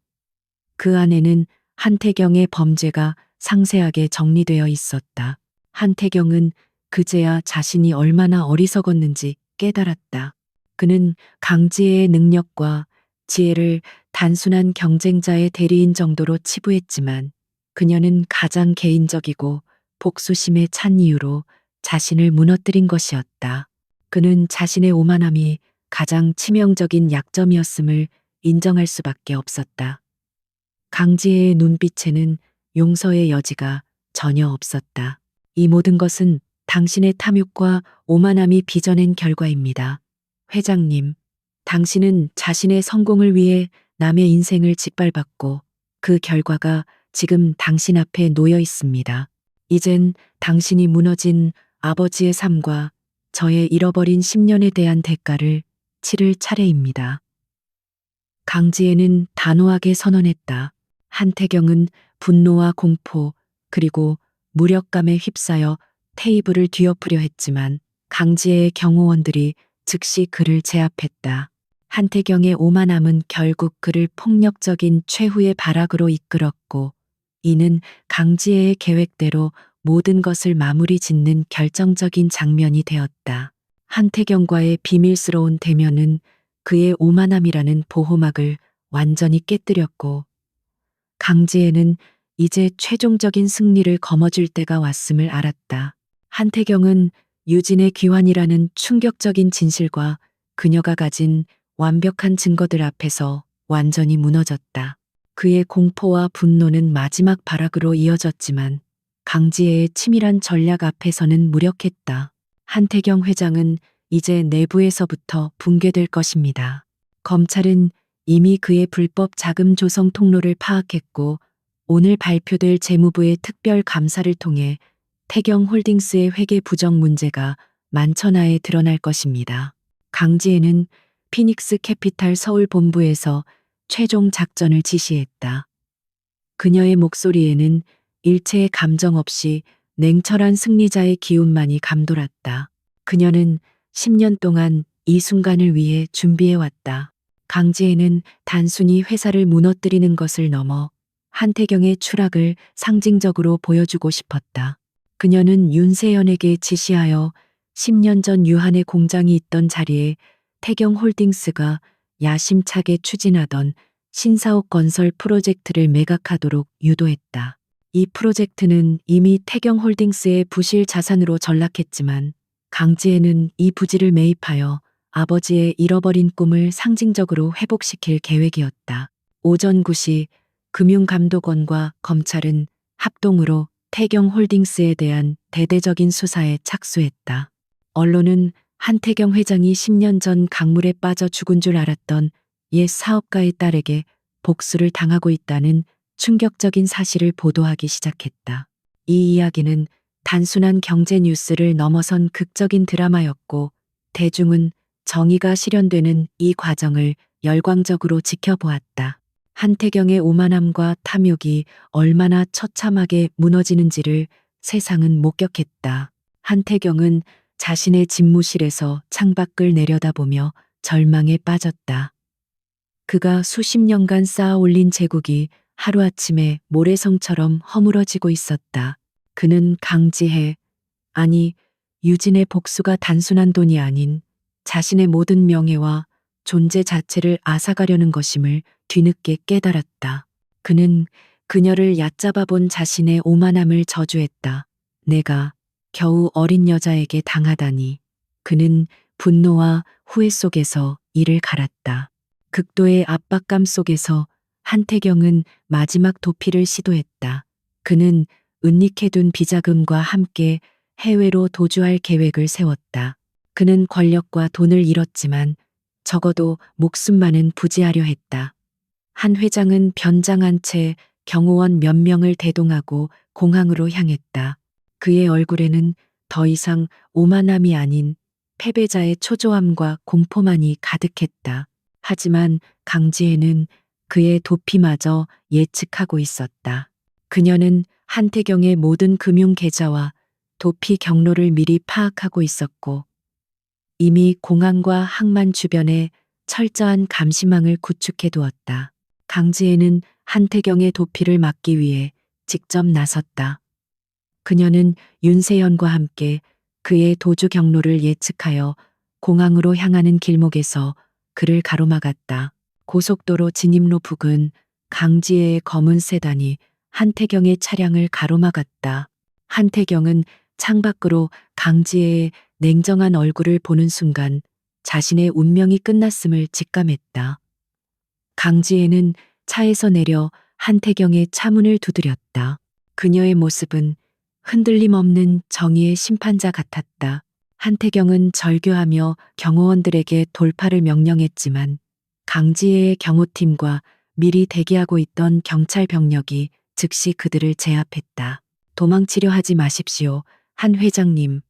Speaker 1: 그 안에는 한태경의 범죄가 상세하게 정리되어 있었다. 한태경은 그제야 자신이 얼마나 어리석었는지 깨달았다. 그는 강지혜의 능력과 지혜를 단순한 경쟁자의 대리인 정도로 치부했지만 그녀는 가장 개인적이고 복수심에 찬 이유로 자신을 무너뜨린 것이었다. 그는 자신의 오만함이 가장 치명적인 약점이었음을 인정할 수밖에 없었다. 강지혜의 눈빛에는 용서의 여지가 전혀 없었다. 이 모든 것은 당신의 탐욕과 오만함이 빚어낸 결과입니다. 회장님, 당신은 자신의 성공을 위해 남의 인생을 짓밟았고 그 결과가 지금 당신 앞에 놓여 있습니다. 이젠 당신이 무너진 아버지의 삶과 저의 잃어버린 10년에 대한 대가를 치를 차례입니다. 강지혜는 단호하게 선언했다. 한태경은 분노와 공포 그리고 무력감에 휩싸여 테이블을 뒤엎으려 했지만 강지혜의 경호원들이 즉시 그를 제압했다. 한태경의 오만함은 결국 그를 폭력적인 최후의 발악으로 이끌었고 이는 강지혜의 계획대로 모든 것을 마무리 짓는 결정적인 장면이 되었다. 한태경과의 비밀스러운 대면은 그의 오만함이라는 보호막을 완전히 깨뜨렸고 강지혜는 이제 최종적인 승리를 거머쥘 때가 왔음을 알았다. 한태경은 유진의 귀환이라는 충격적인 진실과 그녀가 가진 완벽한 증거들 앞에서 완전히 무너졌다. 그의 공포와 분노는 마지막 발악으로 이어졌지만 강지혜의 치밀한 전략 앞에서는 무력했다. 한태경 회장은 이제 내부에서부터 붕괴될 것입니다. 검찰은 이미 그의 불법 자금 조성 통로를 파악했고 오늘 발표될 재무부의 특별 감사를 통해 태경 홀딩스의 회계 부정 문제가 만천하에 드러날 것입니다. 강지혜는 피닉스 캐피탈 서울 본부에서 최종 작전을 지시했다. 그녀의 목소리에는 일체의 감정 없이 냉철한 승리자의 기운만이 감돌았다. 그녀는 10년 동안 이 순간을 위해 준비해왔다. 강지혜는 단순히 회사를 무너뜨리는 것을 넘어 한태경의 추락을 상징적으로 보여주고 싶었다. 그녀는 윤세연에게 지시하여 10년 전 유한의 공장이 있던 자리에 태경 홀딩스가 야심차게 추진하던 신사옥 건설 프로젝트를 매각하도록 유도했다. 이 프로젝트는 이미 태경 홀딩스의 부실 자산으로 전락했지만 강지혜는 이 부지를 매입하여 아버지의 잃어버린 꿈을 상징적으로 회복시킬 계획이었다. 오전 9시 금융감독원과 검찰은 합동으로 태경 홀딩스에 대한 대대적인 수사에 착수했다. 언론은 한태경 회장이 10년 전 강물에 빠져 죽은 줄 알았던 옛 사업가의 딸에게 복수를 당하고 있다는 충격적인 사실을 보도하기 시작했다. 이 이야기는 단순한 경제 뉴스를 넘어선 극적인 드라마였고 대중은 정의가 실현되는 이 과정을 열광적으로 지켜보았다. 한태경의 오만함과 탐욕이 얼마나 처참하게 무너지는지를 세상은 목격했다. 한태경은 자신의 집무실에서 창밖을 내려다보며 절망에 빠졌다. 그가 수십 년간 쌓아 올린 제국이 하루아침에 모래성처럼 허물어지고 있었다. 그는 강지혜, 아니 유진의 복수가 단순한 돈이 아닌 자신의 모든 명예와 존재 자체를 앗아가려는 것임을 뒤늦게 깨달았다. 그는 그녀를 얕잡아 본 자신의 오만함을 저주했다. 내가 겨우 어린 여자에게 당하다니. 그는 분노와 후회 속에서 이를 갈았다. 극도의 압박감 속에서 한태경은 마지막 도피를 시도했다. 그는 은닉해둔 비자금과 함께 해외로 도주할 계획을 세웠다. 그는 권력과 돈을 잃었지만 적어도 목숨만은 부지하려 했다. 한 회장은 변장한 채 경호원 몇 명을 대동하고 공항으로 향했다. 그의 얼굴에는 더 이상 오만함이 아닌 패배자의 초조함과 공포만이 가득했다. 하지만 강지혜는 그의 도피마저 예측하고 있었다. 그녀는 한태경의 모든 금융 계좌와 도피 경로를 미리 파악하고 있었고 이미 공항과 항만 주변에 철저한 감시망을 구축해 두었다. 강지혜는 한태경의 도피를 막기 위해 직접 나섰다. 그녀는 윤세현과 함께 그의 도주 경로를 예측하여 공항으로 향하는 길목에서 그를 가로막았다. 고속도로 진입로 부근 강지혜의 검은 세단이 한태경의 차량을 가로막았다. 한태경은 창밖으로 강지혜의 냉정한 얼굴을 보는 순간 자신의 운명이 끝났음을 직감했다. 강지혜는 차에서 내려 한태경의 차문을 두드렸다. 그녀의 모습은 흔들림 없는 정의의 심판자 같았다. 한태경은 절규하며 경호원들에게 돌파를 명령했지만 강지혜의 경호팀과 미리 대기하고 있던 경찰 병력이 즉시 그들을 제압했다. 도망치려 하지 마십시오. 한 회장님.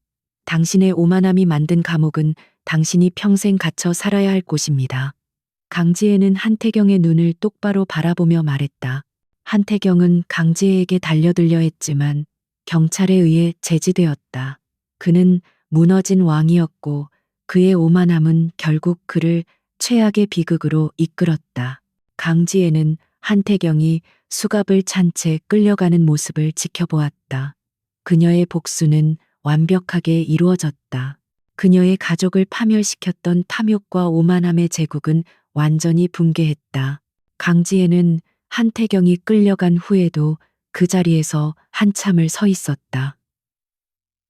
Speaker 1: 당신의 오만함이 만든 감옥은 당신이 평생 갇혀 살아야 할 곳입니다. 강지혜는 한태경의 눈을 똑바로 바라보며 말했다. 한태경은 강지혜에게 달려들려 했지만 경찰에 의해 제지되었다. 그는 무너진 왕이었고 그의 오만함은 결국 그를 최악의 비극으로 이끌었다. 강지혜는 한태경이 수갑을 찬 채 끌려가는 모습을 지켜보았다. 그녀의 복수는 완벽하게 이루어졌다. 그녀의 가족을 파멸시켰던 탐욕과 오만함의 제국은 완전히 붕괴했다. 강지혜는 한태경이 끌려간 후에도 그 자리에서 한참을 서 있었다.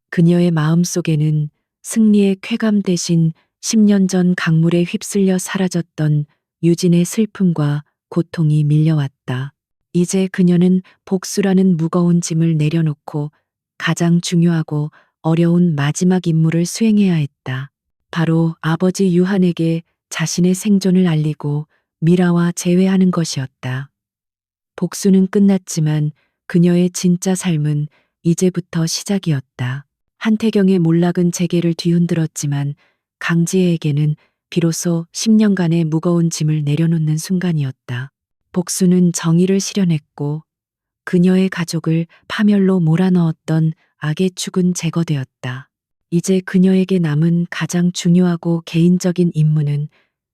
Speaker 1: 그녀의 마음속에는 승리의 쾌감 대신 10년 전 강물에 휩쓸려 사라졌던 유진의 슬픔과 고통이 밀려왔다. 이제 그녀는 복수라는 무거운 짐을 내려놓고 가장 중요하고 어려운 마지막 임무를 수행해야 했다. 바로 아버지 유한에게 자신의 생존을 알리고 미라와 재회하는 것이었다. 복수는 끝났지만 그녀의 진짜 삶은 이제부터 시작이었다. 한태경의 몰락은 재계를 뒤흔들었지만 강지혜에게는 비로소 10년간의 무거운 짐을 내려놓는 순간이었다. 복수는 정의를 실현했고 그녀의 가족을 파멸로 몰아넣었던 악의 축은 제거되었다. 이제 그녀에게 남은 가장 중요하고 개인적인 임무는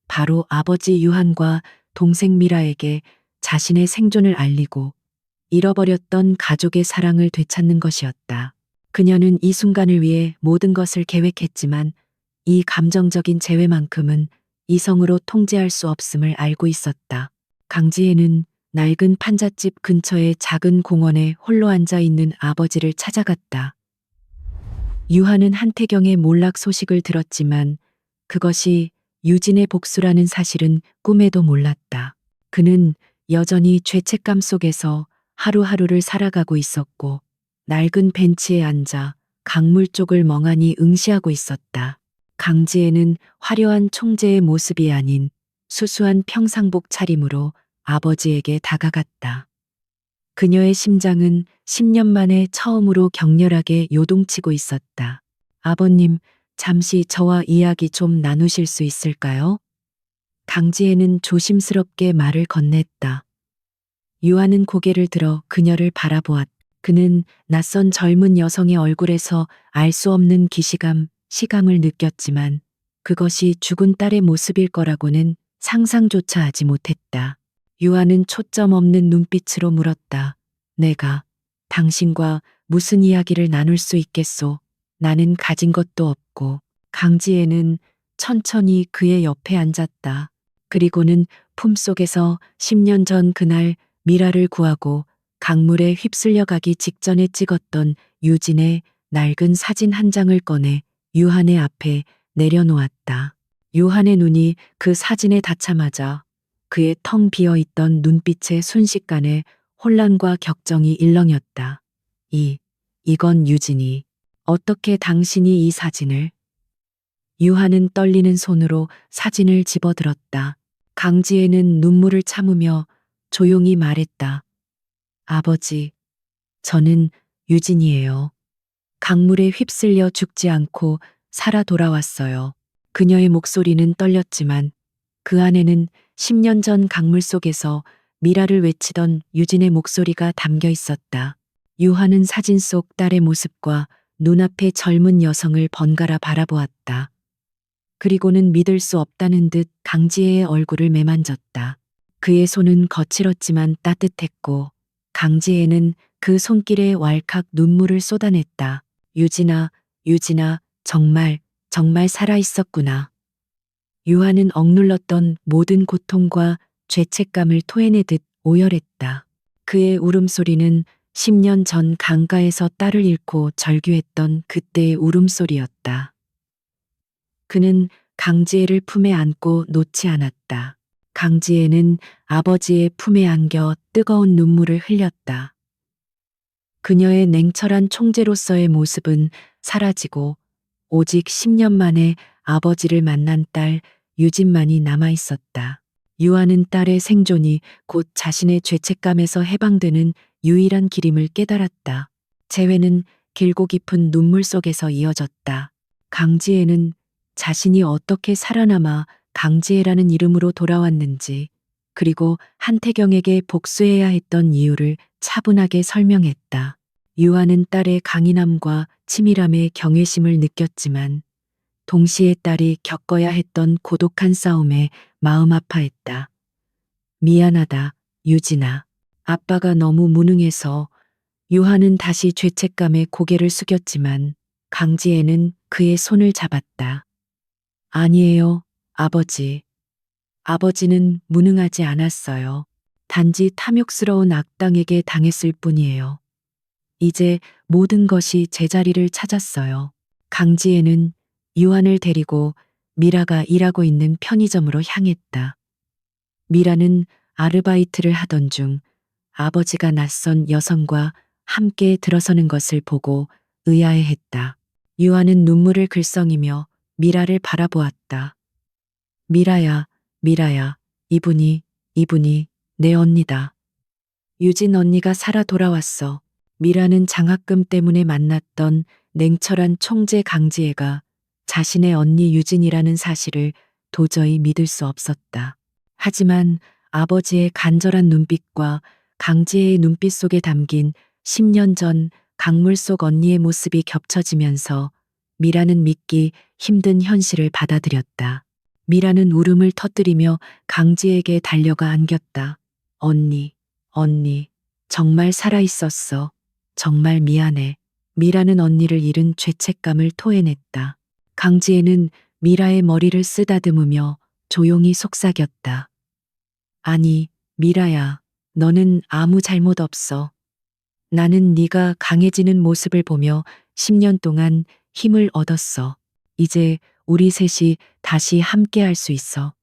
Speaker 1: 바로 아버지 유한과 동생 미라에게 자신의 생존을 알리고 잃어버렸던 가족의 사랑을 되찾는 것이었다. 그녀는 이 순간을 위해 모든 것을 계획했지만 이 감정적인 재회만큼은 이성으로 통제할 수 없음을 알고 있었다. 강지혜는 낡은 판잣집 근처의 작은 공원에 홀로 앉아 있는 아버지를 찾아갔다. 유한은 한태경의 몰락 소식을 들었지만 그것이 유진의 복수라는 사실은 꿈에도 몰랐다. 그는 여전히 죄책감 속에서 하루하루를 살아가고 있었고 낡은 벤치에 앉아 강물 쪽을 멍하니 응시하고 있었다. 강지혜는 화려한 총재의 모습이 아닌 수수한 평상복 차림으로 아버지에게 다가갔다. 그녀의 심장은 10년 만에 처음으로 격렬하게 요동치고 있었다. 아버님, 잠시 저와 이야기 좀 나누실 수 있을까요? 강지혜는 조심스럽게 말을 건넸다. 유한은 고개를 들어 그녀를 바라보았다. 그는 낯선 젊은 여성의 얼굴에서 알 수 없는 기시감, 시감을 느꼈지만 그것이 죽은 딸의 모습일 거라고는 상상조차 하지 못했다. 유한은 초점 없는 눈빛으로 물었다. 내가 당신과 무슨 이야기를 나눌 수 있겠소? 나는 가진 것도 없고. 강지혜는 천천히 그의 옆에 앉았다. 그리고는 품속에서 10년 전 그날 미라를 구하고 강물에 휩쓸려 가기 직전에 찍었던 유진의 낡은 사진 한 장을 꺼내 유한의 앞에 내려놓았다. 유한의 눈이 그 사진에 닿자마자 그의 텅 비어 있던 눈빛의 순식간에 혼란과 격정이 일렁였다. 이건 유진이. 어떻게 당신이 이 사진을? 유한은 떨리는 손으로 사진을 집어들었다. 강지혜는 눈물을 참으며 조용히 말했다. 아버지, 저는 유진이에요. 강물에 휩쓸려 죽지 않고 살아 돌아왔어요. 그녀의 목소리는 떨렸지만 그 안에는 10년 전 강물 속에서 미라를 외치던 유진의 목소리가 담겨 있었다. 유한은 사진 속 딸의 모습과 눈앞의 젊은 여성을 번갈아 바라보았다. 그리고는 믿을 수 없다는 듯 강지혜의 얼굴을 매만졌다. 그의 손은 거칠었지만 따뜻했고 강지혜는 그 손길에 왈칵 눈물을 쏟아냈다. 유진아, 유진아, 정말 살아있었구나. 유아는 억눌렀던 모든 고통과 죄책감을 토해내듯 오열했다. 그의 울음소리는 10년 전 강가에서 딸을 잃고 절규했던 그때의 울음소리였다. 그는 강지혜를 품에 안고 놓지 않았다. 강지혜는 아버지의 품에 안겨 뜨거운 눈물을 흘렸다. 그녀의 냉철한 총재로서의 모습은 사라지고 오직 10년 만에 아버지를 만난 딸 유진만이 남아 있었다. 유아는 딸의 생존이 곧 자신의 죄책감에서 해방되는 유일한 길임을 깨달았다. 재회는 길고 깊은 눈물 속에서 이어졌다. 강지혜는 자신이 어떻게 살아남아 강지혜라는 이름으로 돌아왔는지, 그리고 한태경에게 복수해야 했던 이유를 차분하게 설명했다. 유아는 딸의 강인함과 치밀함에 경외심을 느꼈지만 동시에 딸이 겪어야 했던 고독한 싸움에 마음 아파했다. 미안하다, 유진아. 아빠가 너무 무능해서. 유아는 다시 죄책감에 고개를 숙였지만 강지혜는 그의 손을 잡았다. 아니에요, 아버지. 아버지는 무능하지 않았어요. 단지 탐욕스러운 악당에게 당했을 뿐이에요. 이제 모든 것이 제자리를 찾았어요. 강지혜는 유한을 데리고 미라가 일하고 있는 편의점으로 향했다. 미라는 아르바이트를 하던 중 아버지가 낯선 여성과 함께 들어서는 것을 보고 의아해했다. 유한은 눈물을 글썽이며 미라를 바라보았다. 미라야, 미라야, 이분이 내 언니다. 유진 언니가 살아 돌아왔어. 미라는 장학금 때문에 만났던 냉철한 총재 강지혜가 자신의 언니 유진이라는 사실을 도저히 믿을 수 없었다. 하지만 아버지의 간절한 눈빛과 강지혜의 눈빛 속에 담긴 10년 전 강물 속 언니의 모습이 겹쳐지면서 미라는 믿기 힘든 현실을 받아들였다. 미라는 울음을 터뜨리며 강지혜에게 달려가 안겼다. 언니, 정말 살아있었어. 정말 미안해. 미라는 언니를 잃은 죄책감을 토해냈다. 강지혜는 미라의 머리를 쓰다듬으며 조용히 속삭였다. 아니, 미라야, 너는 아무 잘못 없어. 나는 네가 강해지는 모습을 보며 10년 동안 힘을 얻었어. 이제 우리 셋이 다시 함께 할 수 있어.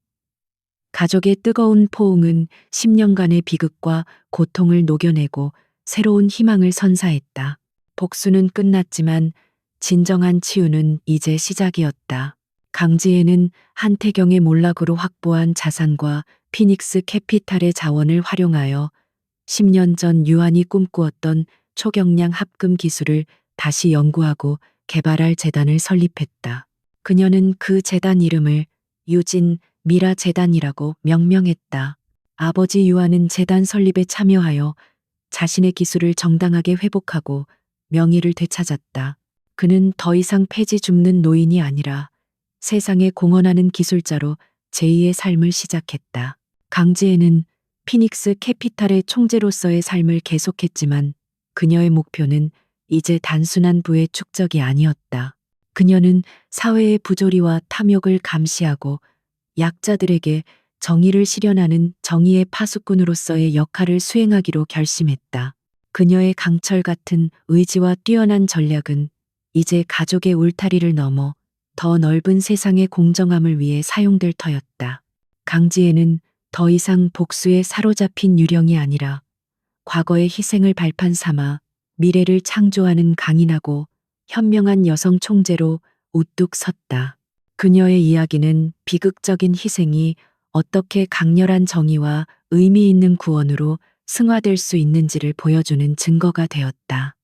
Speaker 1: 가족의 뜨거운 포옹은 10년간의 비극과 고통을 녹여내고 새로운 희망을 선사했다. 복수는 끝났지만 진정한 치유는 이제 시작이었다. 강지혜는 한태경의 몰락으로 확보한 자산과 피닉스 캐피탈의 자원을 활용하여 10년 전 유한이 꿈꾸었던 초경량 합금 기술을 다시 연구하고 개발할 재단을 설립했다. 그녀는 그 재단 이름을 유진 미라 재단이라고 명명했다. 아버지 유한은 재단 설립에 참여하여 자신의 기술을 정당하게 회복하고 명의를 되찾았다. 그는 더 이상 폐지 줍는 노인이 아니라 세상에 공헌하는 기술자로 제2의 삶을 시작했다. 강지혜는 피닉스 캐피탈의 총재로서의 삶을 계속했지만 그녀의 목표는 이제 단순한 부의 축적이 아니었다. 그녀는 사회의 부조리와 탐욕을 감시하고 약자들에게 정의를 실현하는 정의의 파수꾼으로서의 역할을 수행하기로 결심했다. 그녀의 강철 같은 의지와 뛰어난 전략은 이제 가족의 울타리를 넘어 더 넓은 세상의 공정함을 위해 사용될 터였다. 강지혜는 더 이상 복수에 사로잡힌 유령이 아니라 과거의 희생을 발판 삼아 미래를 창조하는 강인하고 현명한 여성 총재로 우뚝 섰다. 그녀의 이야기는 비극적인 희생이 어떻게 강렬한 정의와 의미 있는 구원으로 승화될 수 있는지를 보여주는 증거가 되었다.